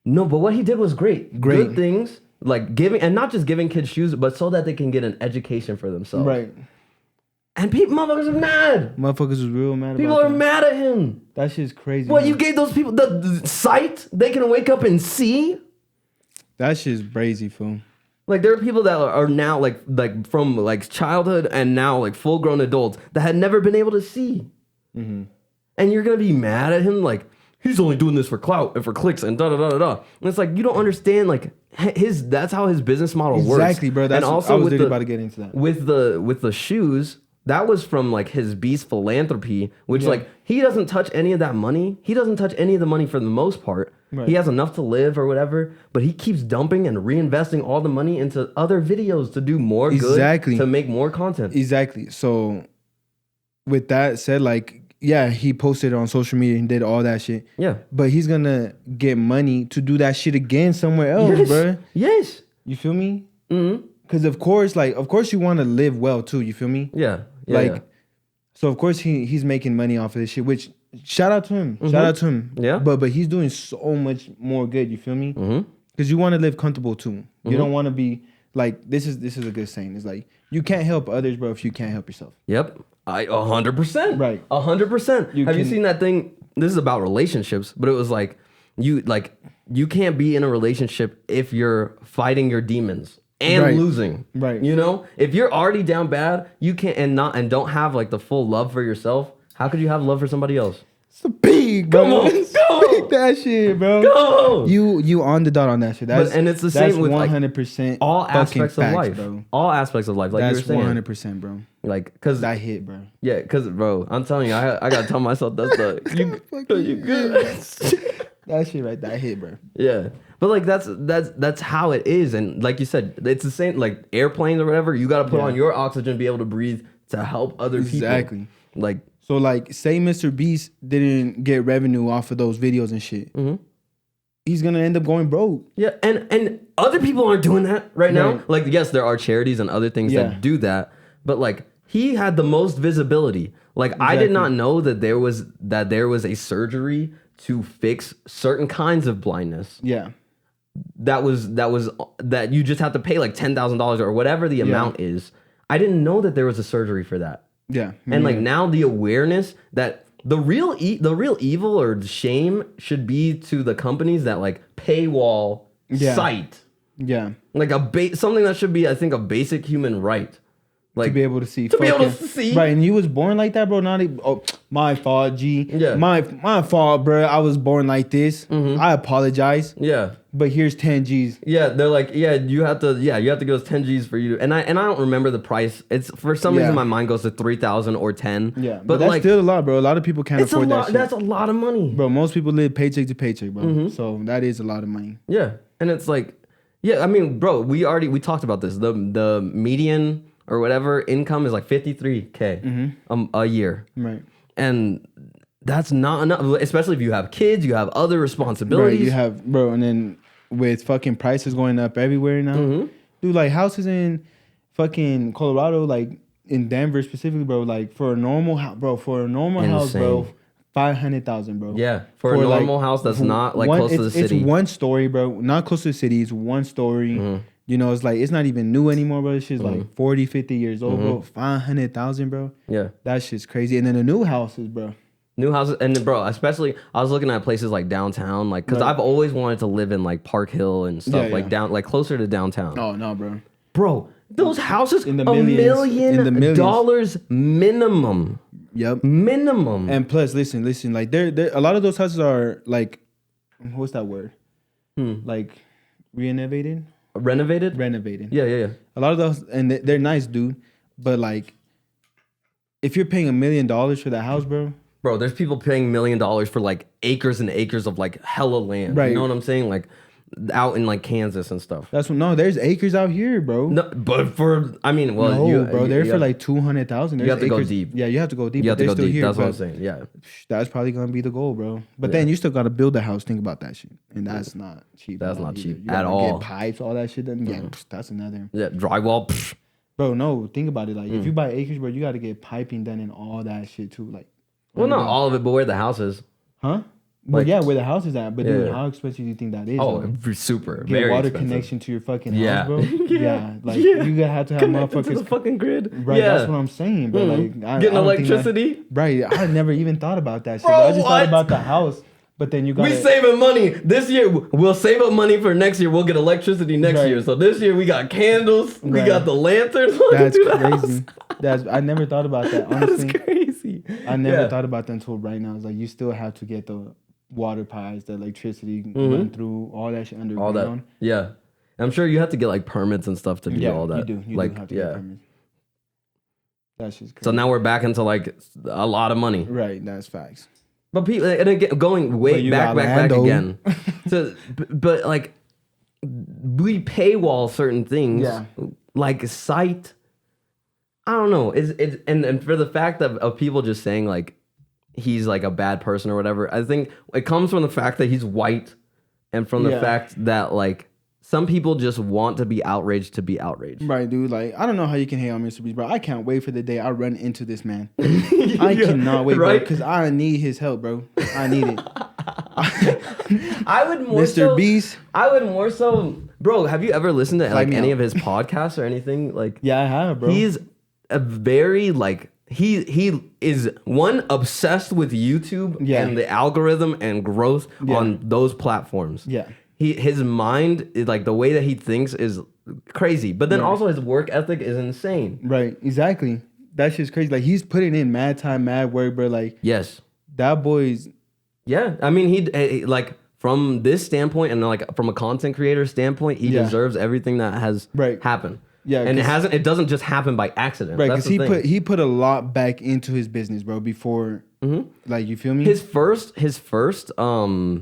No, but what he did was great. Good things. Like giving, and not just giving kids shoes, but so that they can get an education for themselves. Right. And motherfuckers are mad. Motherfuckers was real mad people about that. Are mad at him. That shit's crazy. What, you gave those people the sight they can wake up and see? That shit's crazy, fool. Like, there are people that are now like from like childhood and now like full grown adults that had never been able to see. Mm-hmm. And you're gonna be mad at him like, he's only doing this for clout and for clicks and da da da da da. And it's like, you don't understand like that's how his business model works. Exactly, bro. That's, and also I was literally about to get into that. With the shoes, that was from like his Beast philanthropy, which like he doesn't touch any of that money. He doesn't touch any of the money for the most part. Right. He has enough to live or whatever, but he keeps dumping and reinvesting all the money into other videos to do more good, to make more content. Exactly. So with that said, like, yeah, he posted on social media and did all that shit. Yeah. But he's gonna get money to do that shit again somewhere else, bro. Yes. You feel me? Mm-hmm. Because of course you want to live well too. You feel me? Yeah. So of course he's making money off of this shit, which shout out to him. Mm-hmm. Shout out to him. Yeah. But he's doing so much more good. You feel me? Because you want to live comfortable too. Mm-hmm. You don't want to be like, this is a good saying. It's like, you can't help others, bro, if you can't help yourself. Yep. 100%. Right. 100%. Have you seen that thing? This is about relationships, but it was like you can't be in a relationship if you're fighting your demons and losing. Right. You know? If you're already down bad, you can't and don't have like the full love for yourself, how could you have love for somebody else? It's a big, bro. Come on, go. That shit, bro. Go. You on the dot on that shit. And it's the same with 100% like, all aspects of life, bro. All aspects of life. Like that's you were saying. 100%, bro. Like, cause that hit, bro. Yeah, cause bro, I'm telling you, I gotta tell myself that's you good. That shit right, that hit, bro. Yeah, but like that's how it is, and like you said, it's the same. Like airplanes or whatever, you gotta put on your oxygen, be able to breathe to help other people. Exactly. Like. So, like, say Mr.Beast didn't get revenue off of those videos and shit. Mm-hmm. He's going to end up going broke. Yeah, and other people aren't doing that right now. Like, yes, there are charities and other things that do that. But, like, he had the most visibility. Like, exactly. I did not know that there was a surgery to fix certain kinds of blindness. Yeah. That you just have to pay, like, $10,000 or whatever the amount is. I didn't know that there was a surgery for that. Yeah. And like now the awareness that the real evil or shame should be to the companies that like paywall site. Yeah. Like something that should be, I think, a basic human right. Like to be able to see. To be able to see. Right. And you was born like that, bro. My fault, G. Yeah. My fault, bro. I was born like this. Mm-hmm. I apologize. Yeah. But here's 10 G's. Yeah, they're like, you have to give us 10 G's for you. And I don't remember the price. It's for some reason my mind goes to 3,000 or 10. Yeah. But that's like, still a lot, bro. A lot of people can't afford that shit. That's a lot of money. Bro, most people live paycheck to paycheck, bro. Mm-hmm. So that is a lot of money. Yeah. And it's like, I mean, bro, we talked about this. The median or whatever income is like $53K a year. Right. And that's not enough, especially if you have kids, you have other responsibilities. Right, you have, bro, and then with fucking prices going up everywhere now. Mm-hmm. Dude, like houses in fucking Colorado, like in Denver specifically, bro, like for a normal house, bro, $500,000, bro. Yeah, for a normal house that's not like close to the city. It's one story, bro, not close to the city. It's one story. Mm-hmm. You know, it's like, it's not even new anymore, bro. This shit's like 40, 50 years old, bro. 500,000, bro. Yeah. That shit's crazy. And then the new houses, bro. New houses, and bro, especially I was looking at places like downtown, like because I've always wanted to live in like Park Hill and stuff, like down, like closer to downtown. Oh no, bro, those houses in the $1 million minimum. Yep, minimum. And plus, listen, like they're a lot of those houses are like, what's that word? Like renovated. Renovated. Yeah. A lot of those, and they're nice, dude. But like, if you're paying $1 million for that house, bro. Bro, there's people paying $1 million for like acres and acres of like hella land. Right. You know what I'm saying? Like out in like Kansas and stuff. There's acres out here, bro. No, but bro, they're for like 200,000. You have to go deep. Yeah, you have to go deep. You have to go deep. Here, that's what I'm saying. Yeah, that's probably gonna be the goal, bro. But then you still gotta build a house. Think about that shit, and that's not cheap. That's not cheap you at all. Get pipes, all that shit. Then that's another. Yeah, drywall. Psh. Bro, no, think about it. Like if you buy acres, bro, you gotta get piping done and all that shit too. Like. Well, not all of it, but where the house is. Huh? Well, yeah, where the house is at. But dude, how expensive do you think that is? Oh, super. Get very water expensive. Connection to your fucking house, bro. Like you gotta have to have connected motherfuckers to the fucking grid. Right, that's what I'm saying, bro. Like getting electricity. Right, I never even thought about that shit. Bro, I just thought about the house. But then you got. We saving money this year. We'll save up money for next year. We'll get electricity next year. So this year we got candles. We got the lanterns. That's crazy. I never thought about that. Honestly, that is crazy. I never thought about that until right now. It's like you still have to get the water pipes, the electricity run through all that shit underground. All that. Yeah, I'm sure you have to get like permits and stuff to do all that. You do. You do have to get permits. That's just crazy. So now we're back into like a lot of money. Right. That's facts. But people, and again, going way back again. So, but like, we paywall certain things. Yeah. Like site. I don't know. It's and for the fact of people just saying like he's like a bad person or whatever, I think it comes from the fact that he's white, and from the fact that like some people just want to be outraged to be outraged. Right, dude. Like, I don't know how you can hate on Mr. Beast, bro. I can't wait for the day I run into this man. I cannot wait, bro, because I need his help, bro. I need it. I would more Mr. Beast. I would more so, bro. Have you ever listened to like any of his podcasts or anything? Like, yeah, I have, bro. He's a very like he is one obsessed with YouTube and the algorithm and growth on those platforms. Yeah. His mind is like the way that he thinks is crazy, but then also his work ethic is insane. Right, exactly. That shit's crazy. Like he's putting in mad time, mad work, bro. Like that boy's. Yeah, I mean he like from this standpoint and like from a content creator standpoint, he deserves everything that has happened. Yeah, and it doesn't just happen by accident. Right, because he put a lot back into his business, bro. Before, like, you feel me? His first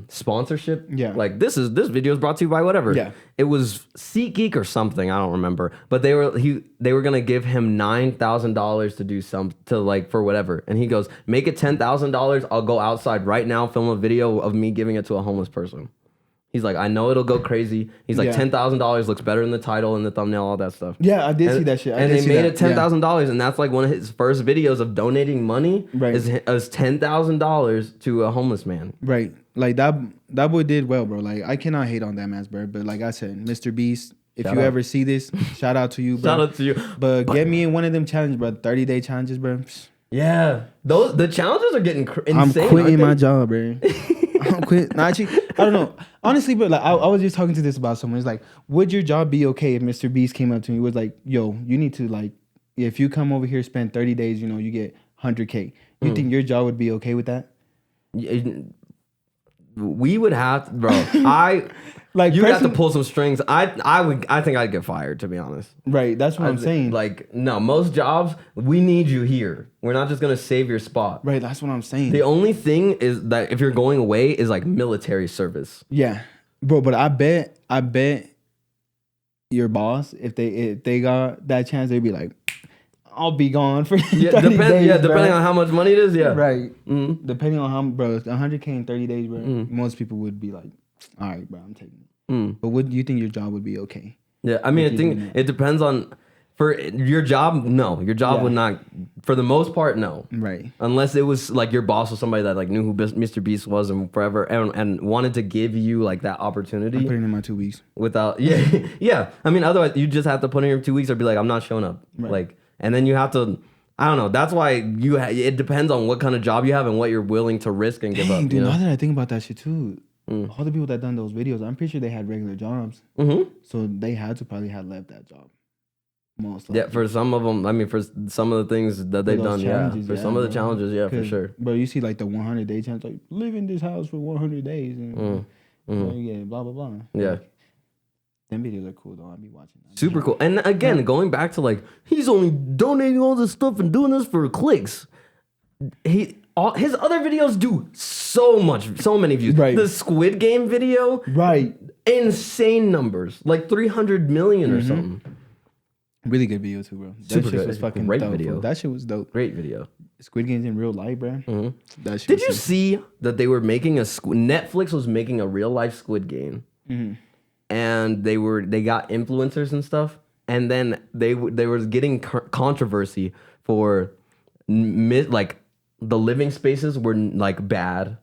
sponsorship. Yeah, like this video is brought to you by whatever. Yeah, it was SeatGeek or something. I don't remember, but they were gonna give him $9,000 to like for whatever, and he goes, make it $10,000. I'll go outside right now, film a video of me giving it to a homeless person. He's like, I know it'll go crazy. He's like, $10,000 looks better in the title and the thumbnail, all that stuff. Yeah, I did see that shit. And they made it $10,000, and that's like one of his first videos of donating money is $10,000 to a homeless man. Right, like that boy did well, bro. Like I cannot hate on that man's bro, but like I said, Mr. Beast, if you ever see this, shout out to you, bro. Shout out to you. But get me in one of them challenges, bro. 30-day challenges, bro. Yeah, the challenges are getting insane. I'm quitting my job, bro. I'm quitting. Actually, I don't know. Honestly, but like I was just talking to this about someone. It's like, would your job be okay if Mr. Beast came up to me, was like, yo, you need to like, if you come over here, spend 30 days, you know, you get 100K. You think your job would be okay with that? We would have to, bro. You have to pull some strings. I think I'd get fired, to be honest. Right, that's what I'm saying. Like, no, most jobs, we need you here. We're not just gonna save your spot. Right, that's what I'm saying. The only thing is that if you're going away is like military service. Yeah, bro. But I bet your boss, if they got that chance, they'd be like, I'll be gone for 30 days, depending on how much money it is, right. Depending on how, bro, 100K in 30 days, bro. Most people would be like, all right, bro, I'm taking it. But would you think your job would be okay? Yeah, I mean, I think it depends on for your job. No, your job would not For the most part, no. Right. Unless it was like your boss was somebody that like knew who Mr.Beast was and forever and wanted to give you like that opportunity. I'm putting in my 2 weeks. Without yeah. I mean, otherwise you just have to put in your 2 weeks or be like, I'm not showing up. Right. Like, and then you have to. I don't know. That's why it depends on what kind of job you have and what you're willing to risk and give up. Dude, you know? now that I think about that shit too, all the people that done those videos, I'm pretty sure they had regular jobs. Mm-hmm. So they had to probably have left that job. Most likely. Yeah, for some of them, I mean, for some of the things that they've done, yeah. For some of the challenges, yeah, for sure. But you see like the 100-day challenge, like live in this house for 100 days and you get blah, blah, blah. Yeah. Like, them videos are cool though. I'll be watching that. Super cool. And again, going back to like, he's only donating all this stuff and doing this for clicks. His other videos do so many views. Right. The Squid Game video, Right. insane numbers, like 300 million or something. Really good video too, bro. That Super shit good. was fucking Great dope. video. Bro. That shit was dope. Great video. Squid Game's in real life, bro. That shit. Did you see that they were making Netflix was making a real life Squid Game, and they got influencers and stuff, and then they were getting controversy for like the living spaces were like bad,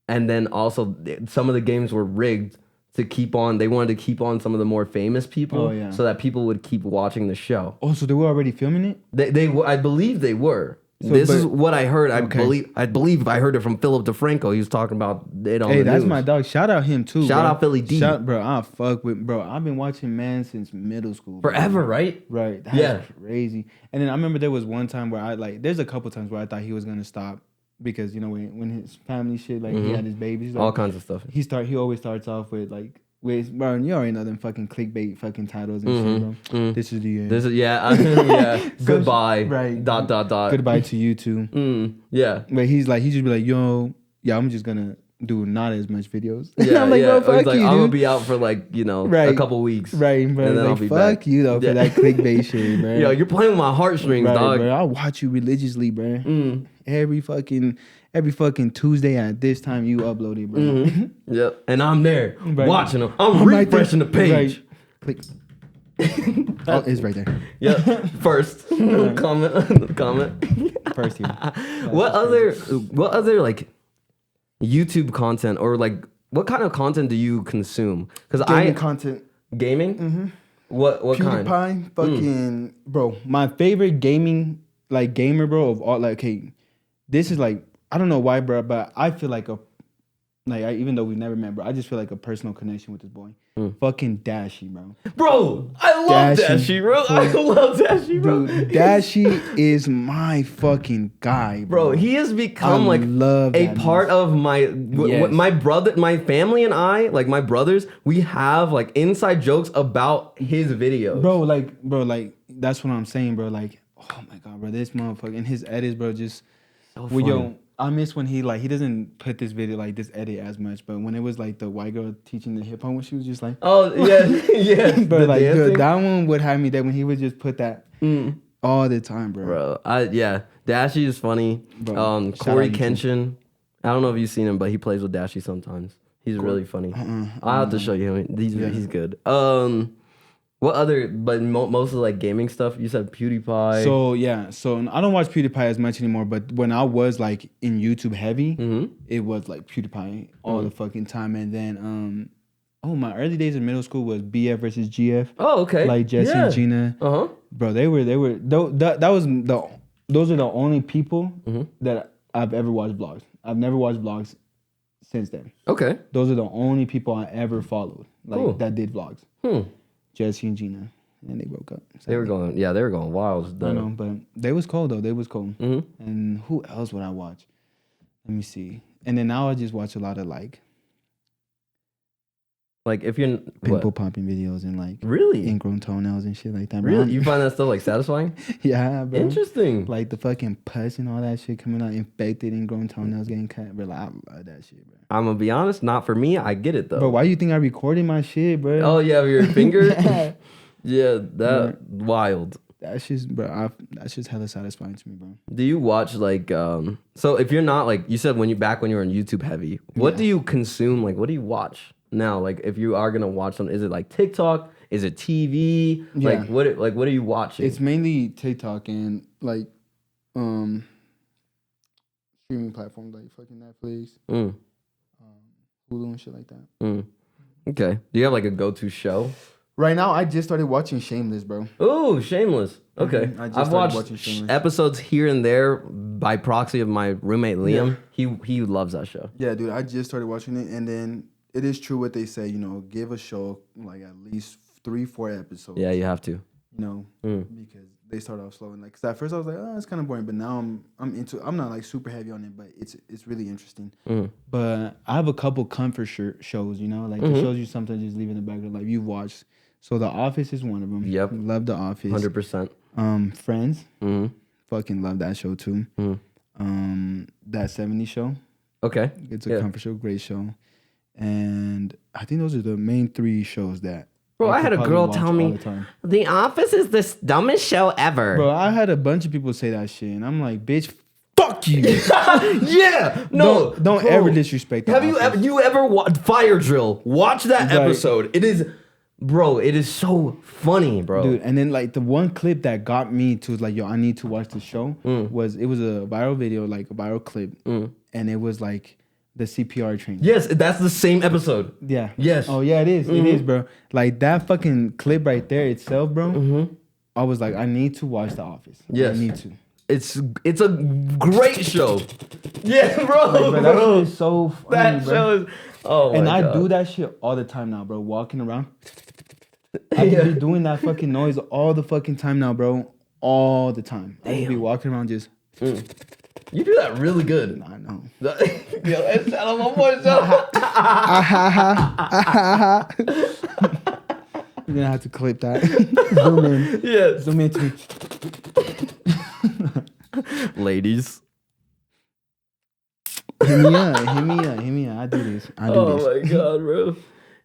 and then also some of the games were rigged to keep on. They wanted to keep on some of the more famous people, so that people would keep watching the show. Oh, so they were already filming it? I believe they were. So, this is what I heard. I believe I heard it from Philip DeFranco. He was talking about it on the that's news. my dog. Shout out him too. Shout out Philly D. Bro, I fuck with bro. I've been watching man since middle school. Forever, right? Right. That's crazy. And then I remember there was one time where there's a couple times where I thought he was gonna stop because you know when his family shit he had his babies, all kinds of stuff. He always starts off with bro, you already know them fucking clickbait fucking titles and shit, bro. This is the end. This is yeah. Goodbye. Right. ... Goodbye to you too. Yeah. But he just be like, yo, yeah, I'm just gonna do not as much videos. Yeah, I'm like, bro, fuck like, you, I'm dude. gonna be out for a couple weeks. Right, bro. And then like, I'll be fuck back. you though for that clickbait shit, bro. Yo, you're playing with my heartstrings, right, dog. Bro. I watch you religiously, bro. Every fucking Tuesday at this time you upload it, bro. Yep. And I'm there watching them. I'm right refreshing the page. Right. Click. Oh, it's right there. Yep. First comment. First here. What other like YouTube content or like what kind of content do you consume? Because content. Gaming. Mm-hmm. What kind? PewDiePie, fucking bro. My favorite gaming gamer, bro, of all. Like, hey, this is like I don't know why, bro, but I feel like even though we never met, bro, I just feel like a personal connection with this boy. Fucking Dashy, bro. Bro, I love Dashy, bro. I love Dashy, bro. Dude, Dashy is my fucking guy, bro. He has become a part of my brother, my family and I, like my brothers, we have like inside jokes about his videos. Bro, that's what I'm saying, bro. Like, oh my God, bro, this motherfucker and his edits, bro, just I miss when he doesn't put this video this edit as much, but when it was like the white girl teaching the hip hop when she was just like, oh yeah, but that one would have me there when he would just put that all the time, bro. Dashy is funny. Bro, Corey Kenshin, I don't know if you've seen him, but he plays with Dashy sometimes. He's really funny. I'll have to show you him. He's good. What other, but mostly like gaming stuff? You said PewDiePie. So I don't watch PewDiePie as much anymore, but when I was like in YouTube heavy, it was like PewDiePie all the fucking time. And then, my early days in middle school was BF versus GF. Oh, okay. Like Jesse and Gina. Bro, those are the only people that I've ever watched vlogs. I've never watched vlogs since then. Okay. Those are the only people I ever followed, that did vlogs. Jesse and Gina, and they broke up. They were going wild. I know, but they was cold though. They was cold. And who else would I watch? Let me see. And then now I just watch a lot of like if you're pimple popping videos and really ingrown toenails and shit like that. Bro. Really, you find that stuff satisfying? Yeah, bro. Interesting. Like the fucking pus and all that shit coming out, infected, ingrown toenails getting cut. Bro, I love that shit, bro. I'm gonna be honest, not for me. I get it though. But why do you think I recorded my shit, bro? Oh yeah, with your finger. Wild. That's just hella satisfying to me, bro. Do you watch so if you're not you said when you were in YouTube heavy, what do you consume? What do you watch now? If you are gonna watch something, is it TikTok? Is it TV? What are you watching? It's mainly TikTok and um streaming platforms like fucking Netflix, Mm. Hulu and shit like that. Mm. Okay. Do you have like a go-to show? Right now, I just started watching Shameless, bro. Oh, Shameless. Okay. I just I've started watched watching Shameless. episodes here and there by proxy of my roommate Liam. He loves that show. Yeah, dude, I just started watching it, and then it is true what they say. You know, give a show like at least 3-4 episodes. Yeah, you have to. You know, because they start off slow and like. Cause at first I was like, oh, it's kind of boring, but now I'm into. I'm not like super heavy on it, but it's really interesting. But I have a couple comfort shows. You know, like the shows you sometimes just leave in the background, like you've watched. So The Office is one of them. Yep, love The Office. 100%. Friends. Fucking love that show too. That 70s show. Okay, it's a comfort show, great show. And I think those are the main 3 shows that. Bro, I had a girl tell me, The Office is the dumbest show ever. Bro, I had a bunch of people say that shit, and I'm like, bitch, fuck you. Yeah, no, don't ever disrespect. Have you ever watched Fire Drill? Watch that episode. It is, bro, it is so funny, bro. Dude, and then like the one clip that got me to like, yo, I need to watch the show was a viral video, like a viral clip, and it was like. The CPR training. Yes, that's the same episode. Yeah. Yes. Oh yeah, it is. It is, bro. Like that fucking clip right there itself, bro. I was like, I need to watch The Office. Yes. I need to. It's a great show. Yeah, bro. Like, bro, that shit is so funny, that show is. Oh my and God. I do that shit all the time now, bro. Walking around. I just be doing that fucking noise all the fucking time now, bro. All the time. I just be walking around just. You do that really good. I know. Yo, it's out of my voice. You're gonna have to clip that. Zoom in. Yeah. Zoom in to me. Ladies. Hit me up. I do this. Oh my God, bro.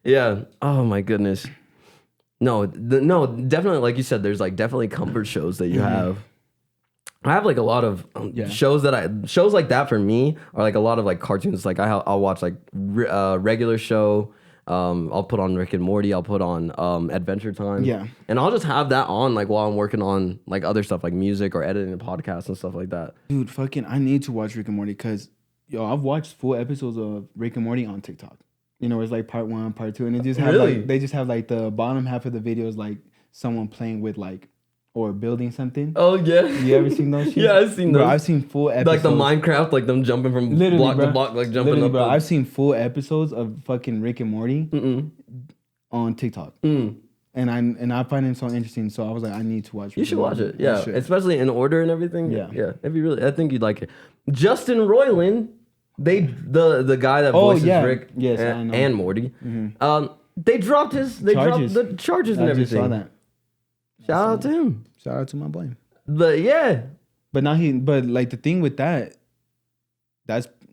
Yeah. Oh my goodness. No, definitely. Like you said, there's like definitely comfort shows that you have. I have like a lot of shows like that for me are like a lot of like cartoons. Like I'll watch like regular show. I'll put on Rick and Morty. I'll put on Adventure Time. Yeah, and I'll just have that on like while I'm working on like other stuff like music or editing a podcast and stuff like that. Dude, fucking, I need to watch Rick and Morty because I've watched full episodes of Rick and Morty on TikTok. You know, it's like part 1, part 2, and it just have they just have like the bottom half of the videos like someone playing with like. Or building something. Oh yeah. You ever seen those shit? Yeah, I've seen those. Bro, I've seen full episodes. Like the Minecraft, like them jumping from block to block, like jumping up. Bro, I've seen full episodes of fucking Rick and Morty on TikTok. And I find it so interesting. So I was like, I need to watch it. You should watch it. Yeah. Especially in order and everything. Yeah. Yeah. I think you'd like it. Justin Roiland, the guy that voices Rick and Morty. They dropped the charges and everything. I just saw that. Shout out to him. Shout out to my boy. But yeah. But now like the thing with that's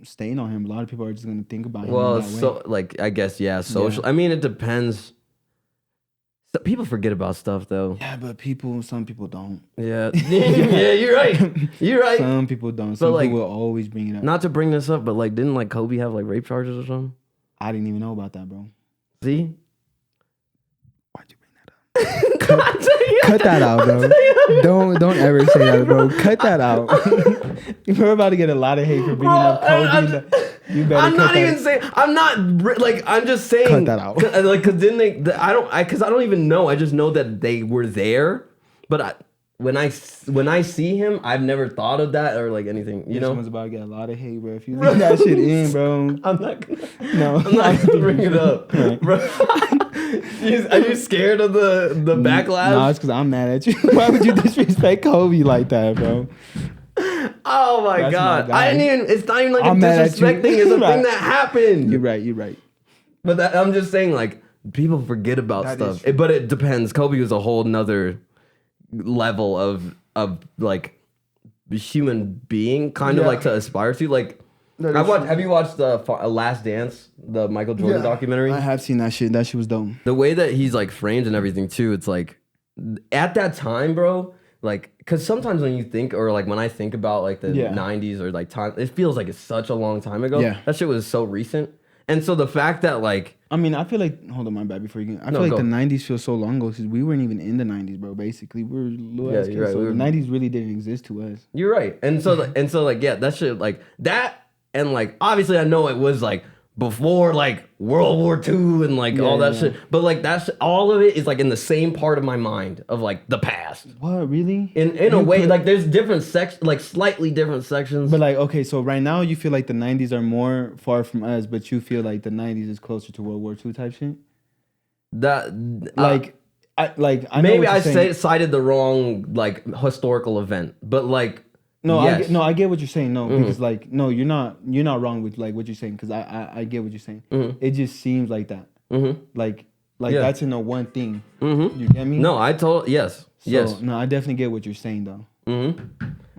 staying on him. A lot of people are just gonna think about him. Well, so like I guess social. I mean, it depends. So people forget about stuff though. Yeah, but some people don't. Yeah. Yeah, you're right. You're right. Some people don't. Some people will always bring it up. Not to bring this up, but like didn't like Kobe have like rape charges or something? I didn't even know about that, bro. See? Why'd you bring that up? Cut that out, bro. Don't ever say that, bro. Cut that out. We're about to get a lot of hate for bringing up Kobe. You better. I'm not even saying. I'm not like. I'm just saying. Cut that out. Like, cause then because I don't even know. I just know that they were there. But when I see him, I've never thought of that or like anything. You know, someone's about to get a lot of hate, bro. If you leave that shit in, bro, I'm not gonna bring it up, bro. Are you scared of the backlash? No, it's because I'm mad at you. Why would you disrespect Kobe like that, bro? Oh my God! I didn't even. It's not even like a disrespect thing. It's a thing that happened. You're right. But I'm just saying, like people forget about stuff. But it depends. Kobe was a whole nother level of like human being, kind of like to aspire to. Like have you watched the Last Dance, the Michael Jordan documentary? I have seen that shit. That shit was dope. The way that he's like framed and everything too, it's like at that time, bro, like because sometimes when you think or like when I think about like the 90s or like time, it feels like it's such a long time ago. Yeah. That shit was so recent. And so the fact that like, I mean, I feel like, hold on, my bad. Before you get, I No, feel like go. the '90s feel so long ago because we weren't even in the '90s, bro. Basically, we were little ass kids, you're right. so the '90s really didn't exist to us. You're right. And so like, yeah, that shit, like that, and like obviously I know it was like before like World War II and like all that shit, but like that's all of it is like in the same part of my mind of like the past. What, really? In a way, like there's different like slightly different sections. But like, okay, so right now you feel like the '90s are more far from us, but you feel like the '90s is closer to World War II type shit. That Like, I know maybe what I you're saying. cited the wrong like historical event, but like No, yes. I get what you're saying. No, because like, no, you're not wrong with like what you're saying. Because I get what you're saying. It just seems like that. Like that's in the one thing. You get me? No, yes. Yes. No, I definitely get what you're saying though.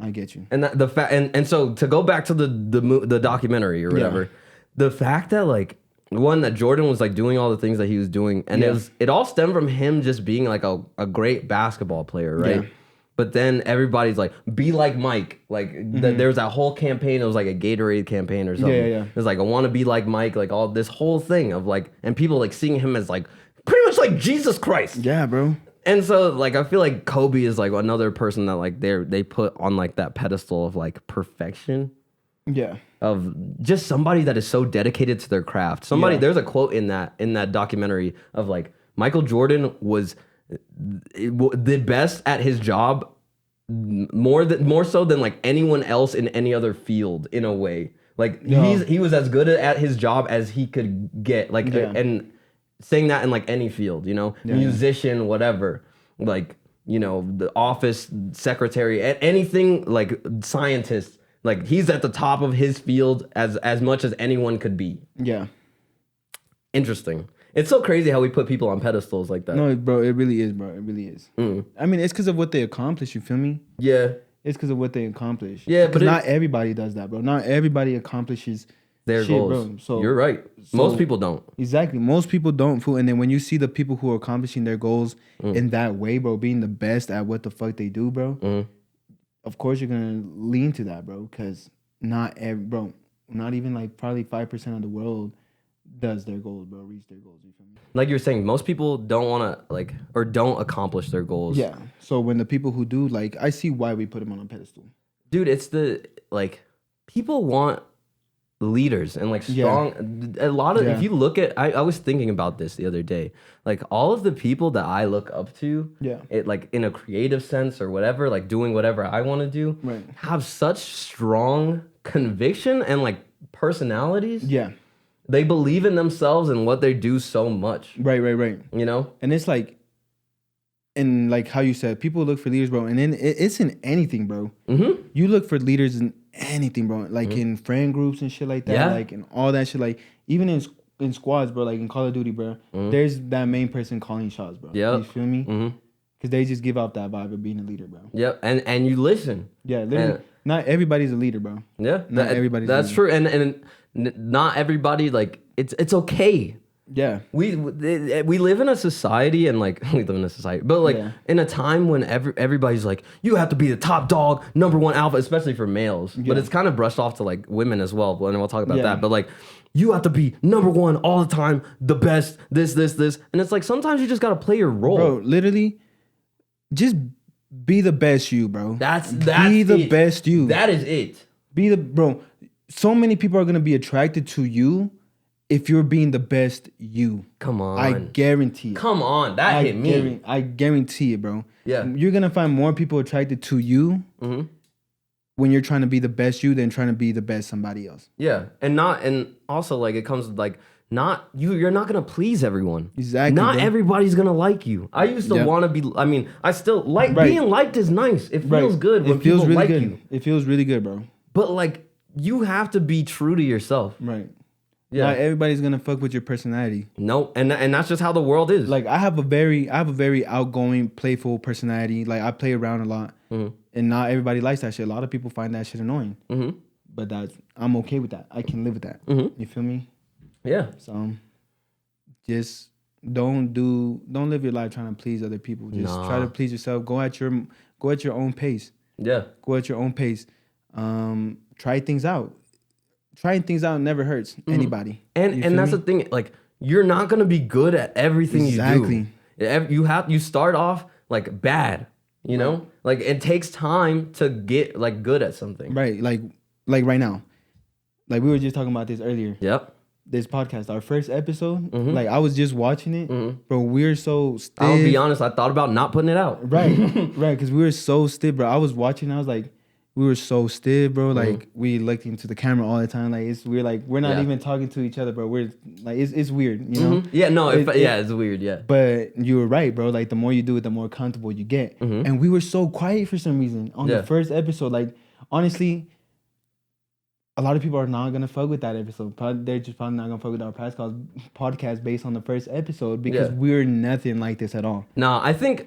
I get you. And that, the fact, and so to go back to the documentary or whatever, the fact that like one that Jordan was like doing all the things that he was doing, and it all stemmed from him just being like a great basketball player, right? Yeah. But then everybody's like, be like Mike. Like there was that whole campaign. It was like a Gatorade campaign or something. Yeah. It was like, I want to be like Mike. Like all this whole thing of like, and people like seeing him as like pretty much like Jesus Christ. Yeah, bro. And so like I feel like Kobe is like another person that like they put on like that pedestal of like perfection. Yeah. Of just somebody that is so dedicated to their craft. There's a quote in that documentary of like Michael Jordan was the best at his job more so than like anyone else in any other field in a way. Like he was as good at his job as he could get. Like and saying that in like any field, you know, musician, whatever, like, you know, the office secretary, anything, like scientist, like he's at the top of his field as much as anyone could be. Yeah. Interesting. It's so crazy how we put people on pedestals like that. No, bro, it really is, bro. It really is. I mean, it's because of what they accomplish. You feel me? Yeah. It's because of what they accomplish. Yeah, but not everybody does that, bro. Not everybody accomplishes their goals. Bro. So you're right. Most people don't. Exactly. Most people don't, fool. And then when you see the people who are accomplishing their goals in that way, bro, being the best at what the fuck they do, bro, of course you're gonna lean to that, bro. Because not even like probably 5% of the world does their goals, bro, reach their goals. You feel me? Like you're saying, most people don't want to like or don't accomplish their goals. Yeah. So when the people who do, like, I see why we put them on a pedestal. Dude, it's the like people want leaders and like strong a lot of if you look at I was thinking about this the other day, like all of the people that I look up to, it like in a creative sense or whatever, like doing whatever I want to do, have such strong conviction and like personalities. They believe in themselves and what they do so much. Right. You know? And it's like, and like how you said, people look for leaders, bro. And then it's in anything, bro. You look for leaders in anything, bro. Like in friend groups and shit like that. Like and all that shit. Like even in squads, bro. Like in Call of Duty, bro. There's that main person calling shots, bro. You feel me? Because they just give off that vibe of being a leader, bro. And you listen. Literally. Not everybody's a leader, bro. Not everybody's that's a leader. True. And not everybody, like, it's okay. We live in a society and like we live in a society, but like in a time when everybody's like, you have to be the top dog, number one alpha, especially for males. But it's kind of brushed off to like women as well. And we'll talk about that. But like, you have to be number one all the time, the best, this. And it's like sometimes you just gotta play your role. Bro, literally, just be the best you, bro. That's be the best you. That is it. Bro. So many people are gonna be attracted to you if you're being the best you. Come on. I guarantee it. Come on. That hit me. I guarantee it, bro. Yeah. You're gonna find more people attracted to you when you're trying to be the best you than trying to be the best somebody else. Yeah. And also like it comes with like you're not gonna please everyone. Exactly. Not everybody's gonna like you. I used to want to be. I mean, I still like being liked is nice. It feels good when people like you. It feels really good, bro. But like you have to be true to yourself. Right. Yeah. Not everybody's gonna fuck with your personality. No, and that's just how the world is. Like I have a very outgoing, playful personality. Like I play around a lot, and not everybody likes that shit. A lot of people find that shit annoying. But I'm okay with that. I can live with that. You feel me? Yeah. So just don't live your life trying to please other people. Just try to please yourself. Go at your own pace. Yeah. Go at your own pace. Try things out. trying things out never hurts anybody. And that's the thing. Like, you're not gonna be good at everything you do. You start off like bad. You know, like it takes time to get like good at something. Right. Like right now, like we were just talking about this earlier. Yep. This podcast, our first episode, like I was just watching it, bro. We're so stiff. I'll be honest, I thought about not putting it out. Right, right, because we were so stiff, bro. I was watching, I was like, we were so stiff, bro. Like we looked into the camera all the time. Like it's weird. Like we're not even talking to each other, bro. We're like it's weird, you know? Yeah, no, it's weird, yeah. But you were right, bro. Like the more you do it, the more comfortable you get. And we were so quiet for some reason on the first episode. Like honestly, a lot of people are not gonna fuck with that episode. They're just probably not gonna fuck with our podcast based on the first episode because we're nothing like this at all. No, I think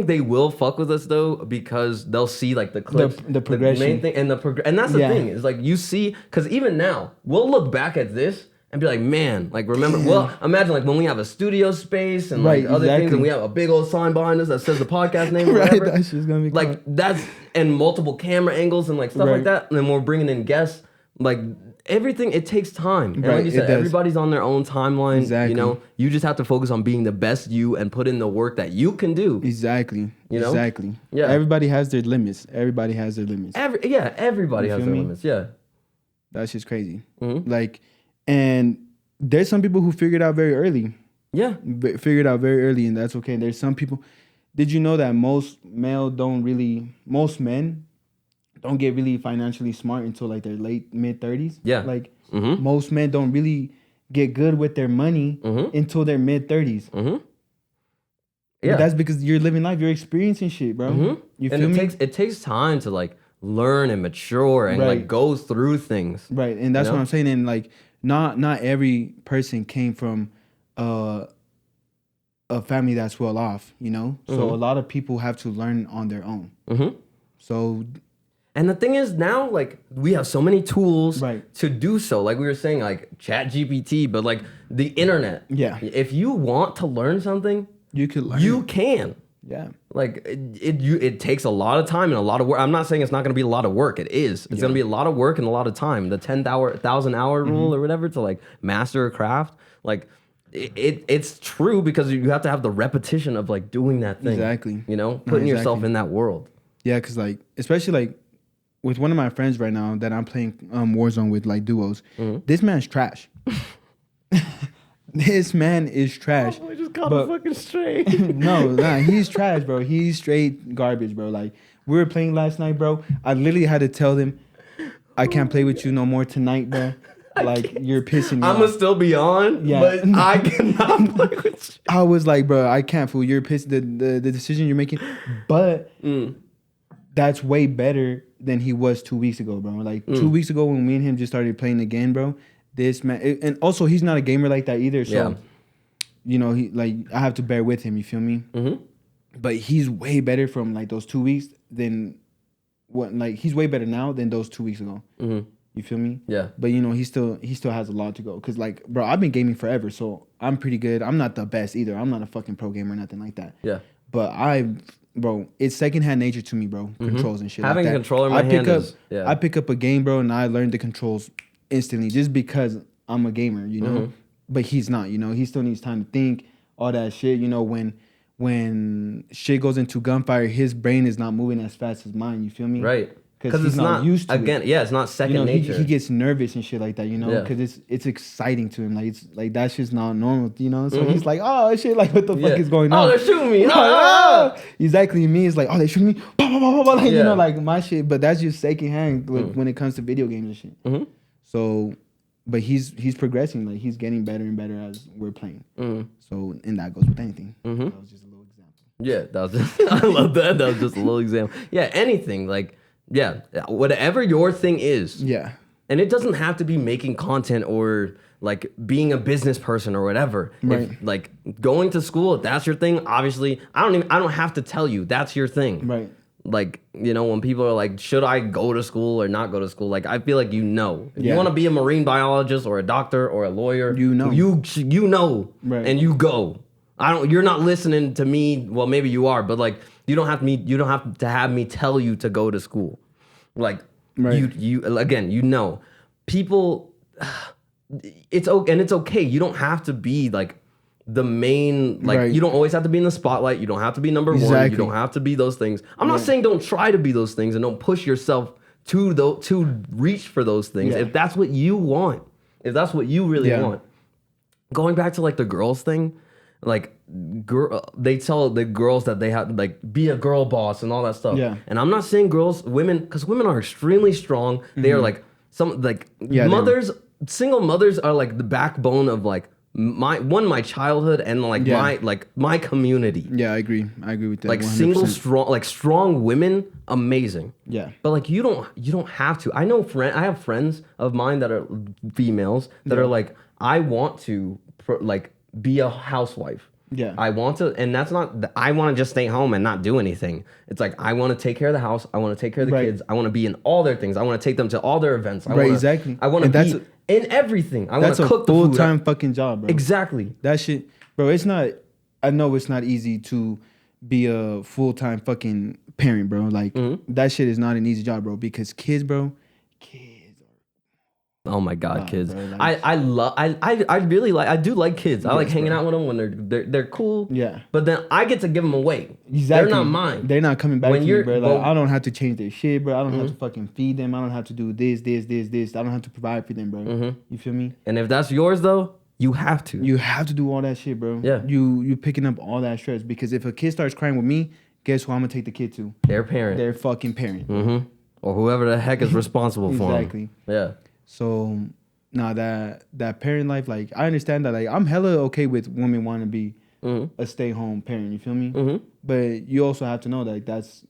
they will fuck with us though because they'll see like the clips, the progression, the main thing, and that's the thing is like you see because even now we'll look back at this and be like, man, like remember? Well, imagine like when we have a studio space and like other things, and we have a big old sign behind us that says the podcast name, or whatever. That's just gonna be like that's and multiple camera angles and like stuff like that, and then we're bringing in guests. Like everything, it takes time. And like you said, everybody's on their own timeline. Exactly. You know, you just have to focus on being the best you and put in the work that you can do. Exactly. You know? Exactly. Yeah. Everybody has their limits. Everybody has their limits. Everybody has their limits. Yeah. That's just crazy. Like, and there's some people who figured out very early. Yeah. Figured out very early, and that's okay. There's some people. Did you know that most men don't get really financially smart until like their mid 30s? Yeah. Like most men don't really get good with their money until their mid 30s. Yeah. But that's because you're living life, you're experiencing shit, bro. You feel me? It takes time to like learn and mature and like go through things. Right. And that's what I'm saying. And like not every person came from a family that's well off, you know? So a lot of people have to learn on their own. So and the thing is now, like, we have so many tools right. to do so. Like we were saying, like Chat GPT, but like the internet. Yeah. If you want to learn something, you can learn. You can. Yeah. Like it takes a lot of time and a lot of work. I'm not saying it's not going to be a lot of work. It is. It's going to be a lot of work and a lot of time. The 1,000 hour rule or whatever to like master a craft. Like it's true because you have to have the repetition of like doing that thing. Exactly. You know, putting yourself in that world. Yeah, because like especially like with one of my friends right now that I'm playing Warzone with, like duos, this man's trash. This man is trash. Oh, I just caught him fucking straight. Nah, he's trash, bro. He's straight garbage, bro. Like, we were playing last night, bro. I literally had to tell them, I can't play with you no more tonight, bro. Like, you're pissing me off. I'm going to still be on, but I cannot play with you. I was like, bro, I can't, fool. You're pissed. The decision you're making. But that's way better than he was 2 weeks ago, bro. Like 2 weeks ago when me and him just started playing again, bro, this man, and also he's not a gamer like that either. So, you know, he like I have to bear with him. You feel me? But he's way better from like those 2 weeks than what like he's way better now than those 2 weeks ago. You feel me? Yeah. But you know, he still has a lot to go. Cause like, bro, I've been gaming forever, so I'm pretty good. I'm not the best either. I'm not a fucking pro gamer or nothing like that. Yeah. But bro, it's secondhand nature to me, bro. Controls and shit. Having like that. a controller in my hand I pick up a game, bro, and I learn the controls instantly just because I'm a gamer, you know. But he's not, you know. He still needs time to think, all that shit. You know, when shit goes into gunfire, his brain is not moving as fast as mine. You feel me? Right. Because he's not used to it. Yeah, it's not second nature. He gets nervous and shit like that, you know, because it's exciting to him. Like it's like that's just not normal, you know. So he's like, oh shit, like what the fuck is going on? Oh, they're shooting me. Exactly. Me, it's like, oh, they're shooting me. Like, you know, like my shit. But that's just secondhand when it comes to video games and shit. So, but he's progressing. Like he's getting better and better as we're playing. So, and that goes with anything. That was just a little example. Yeah, that was just, I love that. That was just a little example. Yeah, anything like. Yeah, whatever your thing is. Yeah. And it doesn't have to be making content or like being a business person or whatever. Right. If, like going to school, if that's your thing, obviously, I don't have to tell you that's your thing. Right. Like, you know, when people are like, should I go to school or not go to school? Like, I feel like you know. If you want to be a marine biologist or a doctor or a lawyer, you know. You know, right. And you go. You're not listening to me. Well, maybe you are, but like, you don't have to have me tell you to go to school. Like, you again, you know. people, it's okay, and it's okay. You don't have to be like the main, like Right. you don't always have to be in the spotlight. You don't have to be number one. Exactly. You don't have to be those things. I'm not saying don't try to be those things and don't push yourself to reach for those things. Yeah. If that's what you want, if that's what you really want. Going back to like the girls thing, like they tell the girls that they have to like be a girl boss and all that stuff. Yeah. And I'm not saying women, because women are extremely strong. They are like mothers, single mothers are like the backbone of like my childhood and like my community. Yeah, I agree with that. Like 100%. strong women, amazing. Yeah. But like you don't have to. I have friends of mine that are females that are like, I want to like be a housewife. Yeah. I want to, and that's not, I want to just stay home and not do anything. It's like, I want to take care of the house. I want to take care of the kids. I want to be in all their things. I want to take them to all their events. Exactly. I want to be in everything. I want to cook the food. That's a full-time fucking job, bro. Exactly. That shit, bro, it's not, I know it's not easy to be a full-time fucking parent, bro. Like, that shit is not an easy job, bro, because kids, bro, oh my God, kids! Bro, like, I really like. I do like kids. I like hanging out with them when they're cool. Yeah. But then I get to give them away. Exactly. They're not mine. They're not coming back to you, bro. Like, I don't have to change their shit, bro. I don't have to fucking feed them. I don't have to do this. I don't have to provide for them, bro. You feel me? And if that's yours though, you have to. You have to do all that shit, bro. Yeah. You picking up all that stress, because if a kid starts crying with me, guess who I'm gonna take the kid to? Their parent. Their fucking parent. Or whoever the heck is responsible for them. Exactly. Yeah. So now that parent life, like, I understand that. Like, I'm hella okay with women wanting to be a stay-home parent. You feel me? But you also have to know that, like, that's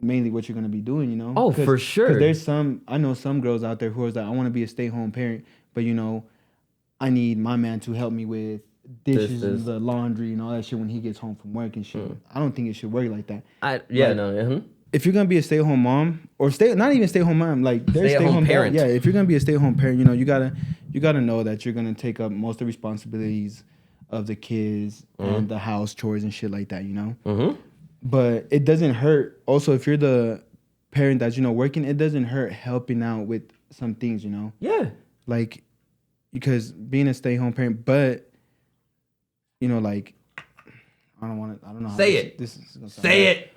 mainly what you're gonna be doing. You know? Oh, for sure. Because I know some girls out there who are like, I want to be a stay-home parent, but you know, I need my man to help me with dishes and the laundry and all that shit when he gets home from work and shit. I don't think it should work like that. If you're gonna be a stay-at-home mom or not even stay-at-home mom, like there's stay-at-home parent. Yeah, if you're gonna be a stay-at-home parent, you know, you gotta know that you're gonna take up most of the responsibilities of the kids and the house chores and shit like that, you know. But it doesn't hurt. Also, if you're the parent that's, you know, working, it doesn't hurt helping out with some things, you know. Yeah. Like, because being a stay-at-home parent, but you know, like, I don't know. Say it. This is gonna sound Say bad. it.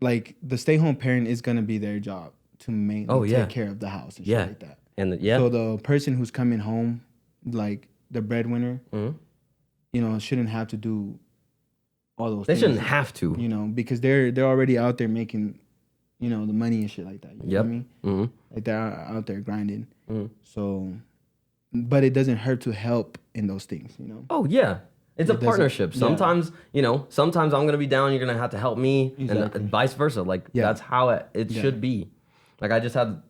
Like, the stay-home parent is gonna be their job to mainly take care of the house and shit like that. And So the person who's coming home, like the breadwinner, you know, shouldn't have to do all those things. They shouldn't have to. You know, because they're already out there making, you know, the money and shit like that. You know what I mean? Like, they're out there grinding. So, but it doesn't hurt to help in those things, you know? Oh, yeah. It's a partnership. Sometimes, you know, sometimes I'm going to be down, you're going to have to help me, and vice versa. Like, that's how it should be. Like, I just had,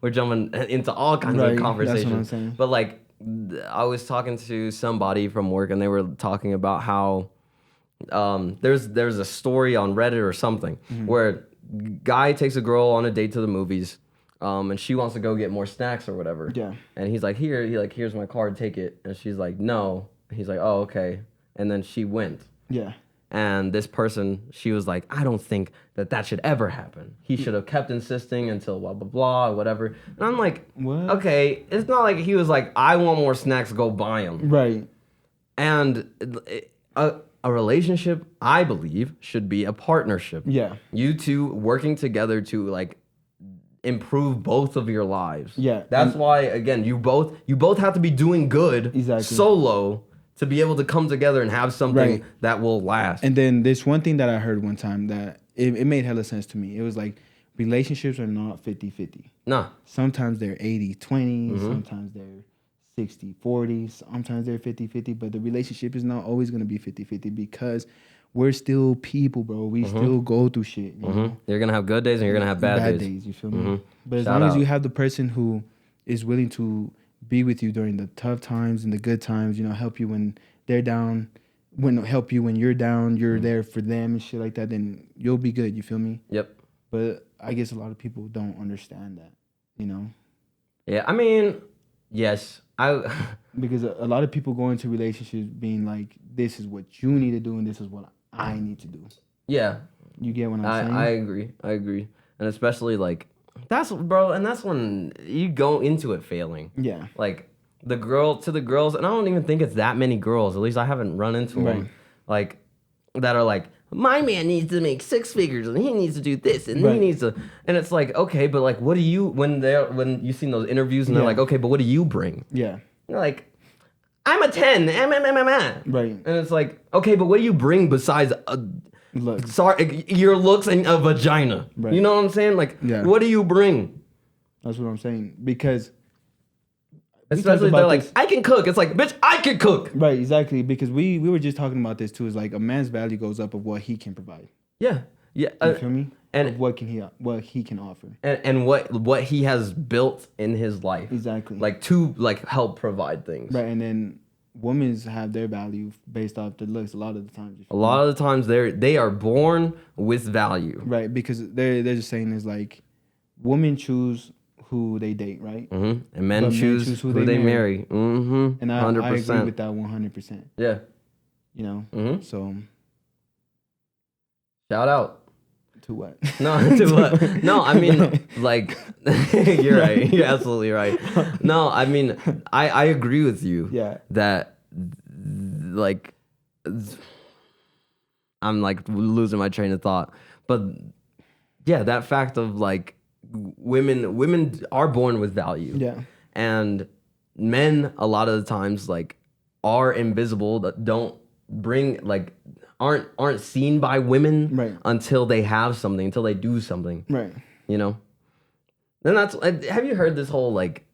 we're jumping into all kinds of conversations. That's what I'm saying. But, like, I was talking to somebody from work, and they were talking about how there's a story on Reddit or something where guy takes a girl on a date to the movies, and she wants to go get more snacks or whatever. Yeah. And he's like, here's my card, take it. And she's like, no. He's like, oh, okay. And then she went. Yeah. And this person, she was like, I don't think that should ever happen. He should have kept insisting until blah, blah, blah, or whatever. And I'm like, what? Okay, it's not like he was like, I want more snacks, go buy them. Right. And a relationship, I believe, should be a partnership. Yeah. You two working together to, like, improve both of your lives. Yeah. That's why, again, you both have to be doing good solo to be able to come together and have something that will last. And then there's one thing that I heard one time that it made hella sense to me. It was like, relationships are not 50-50. Nah. Sometimes they're 80-20, sometimes they're 60-40, sometimes they're 50-50, but the relationship is not always going to be 50-50 because we're still people, bro. We still go through shit. You know? You're going to have good days and you're going to have bad days. You feel me? But as long as you have the person who is willing to be with you during the tough times and the good times, you know, help you when they're down, help you when you're down, you're there for them and shit like that, then you'll be good. You feel me? Yep. But I guess a lot of people don't understand that, you know? Yeah, I mean, yes. Because a lot of people go into relationships being like, this is what you need to do and this is what I need to do. Yeah. You get what I'm saying? I agree. And especially, like, That's when you go into it failing. Yeah. Like the girls, and I don't even think it's that many girls. At least I haven't run into them. Like that are like, my man needs to make 6 figures and he needs to do this and he needs to, and it's like, okay, but like, what do you, when you've seen those interviews and they're like, okay, but what do you bring? Yeah. You're like, I'm a 10. Right. And it's like, okay, but what do you bring besides your looks and a vagina? Right. You know what I'm saying? Like, what do you bring? That's what I'm saying. Because especially they're like, I can cook. It's like, bitch, I can cook. Right, exactly. Because we were just talking about this too. Is like a man's value goes up of what he can provide. Yeah. You feel me? And of what he can offer. And what he has built in his life. Exactly. Like to like help provide things. Right, and then women have their value based off their looks a lot of the times. A lot of the times they are born with value. Right, because they're just saying is like women choose who they date, right? Mm-hmm. And men choose who they marry. Mm-hmm. And I agree with that 100%. Yeah. You know? Mm-hmm. So shout out. To what? No, to what? No, I mean, like, you're right. You're absolutely right. No, I mean, I agree with you. Yeah. That, like, I'm, like, losing my train of thought. But, yeah, that fact of, like, women are born with value. Yeah. And men, a lot of the times, like, are invisible, that don't bring, like, aren't seen by women until they have something, until they do something. Right. You know? Then have you heard this whole like,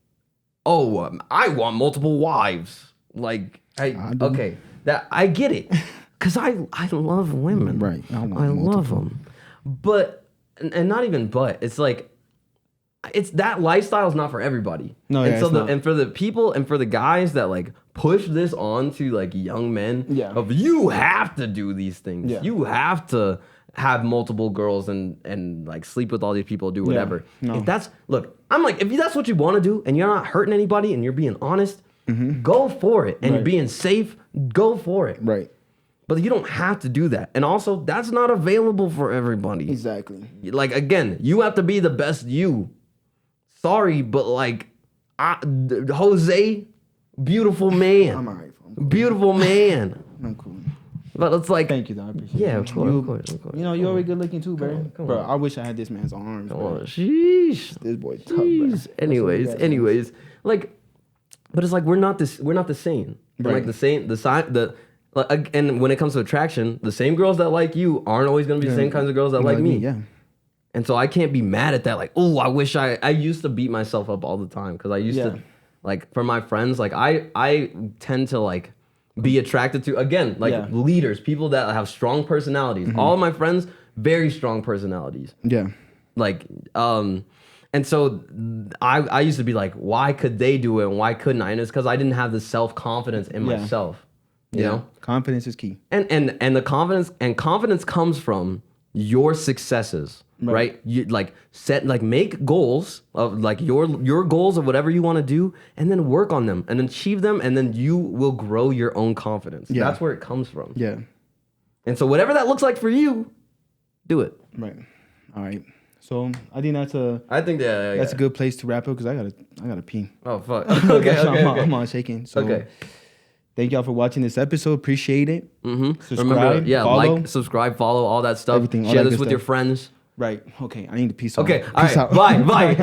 I want multiple wives. Like, okay, that I get it. Cause I love women. Right. I love them. But, and not even but, it's like, it's that lifestyle is not for everybody. No, and yeah, so it's not. and for the people and for the guys that like push this on to like young men of you have to do these things. Yeah. You have to have multiple girls and like sleep with all these people, do whatever. Yeah. No. If that's if that's what you want to do and you're not hurting anybody and you're being honest, go for it. And you're being safe, go for it. Right. But you don't have to do that. And also that's not available for everybody. Exactly. Like again, you have to be the best you. Sorry, but like, Jose, beautiful man. I'm alright. Cool. Beautiful man. I'm cool. But it's like, thank you, though. I appreciate it. Yeah, of course. You know, you're already good looking too, bro. Come bro, on. I wish I had this man's arms. Bro. Sheesh. This boy tough, bro. Anyways, like, but it's like we're not the same. Right. Like and when it comes to attraction, the same girls that like you aren't always gonna be the same kinds of girls that like me. Yeah. And so I can't be mad at that. Like, oh, I wish I used to beat myself up all the time because I used to, like, for my friends, like, I tend to, like, be attracted to, again, like, leaders, people that have strong personalities. All of my friends, very strong personalities. Yeah. Like, and so I used to be like, why could they do it and why couldn't I? And it's because I didn't have the self-confidence in myself. You know? Confidence is key. And the confidence comes from your successes. Right? You make goals of like your goals of whatever you want to do and then work on them and achieve them and then you will grow your own confidence. Yeah. That's where it comes from. Yeah. And so whatever that looks like for you, do it. Right. All right. So I think that's a good place to wrap up because I gotta pee. Oh fuck. Okay. I'm on shaking. So okay. Thank y'all for watching this episode. Appreciate it. Mm-hmm. Subscribe. Remember, follow. like, subscribe, follow, all that stuff. Everything. Share this with your friends. Right. Okay. I need to peace out. Okay. Peace out. Bye. Bye.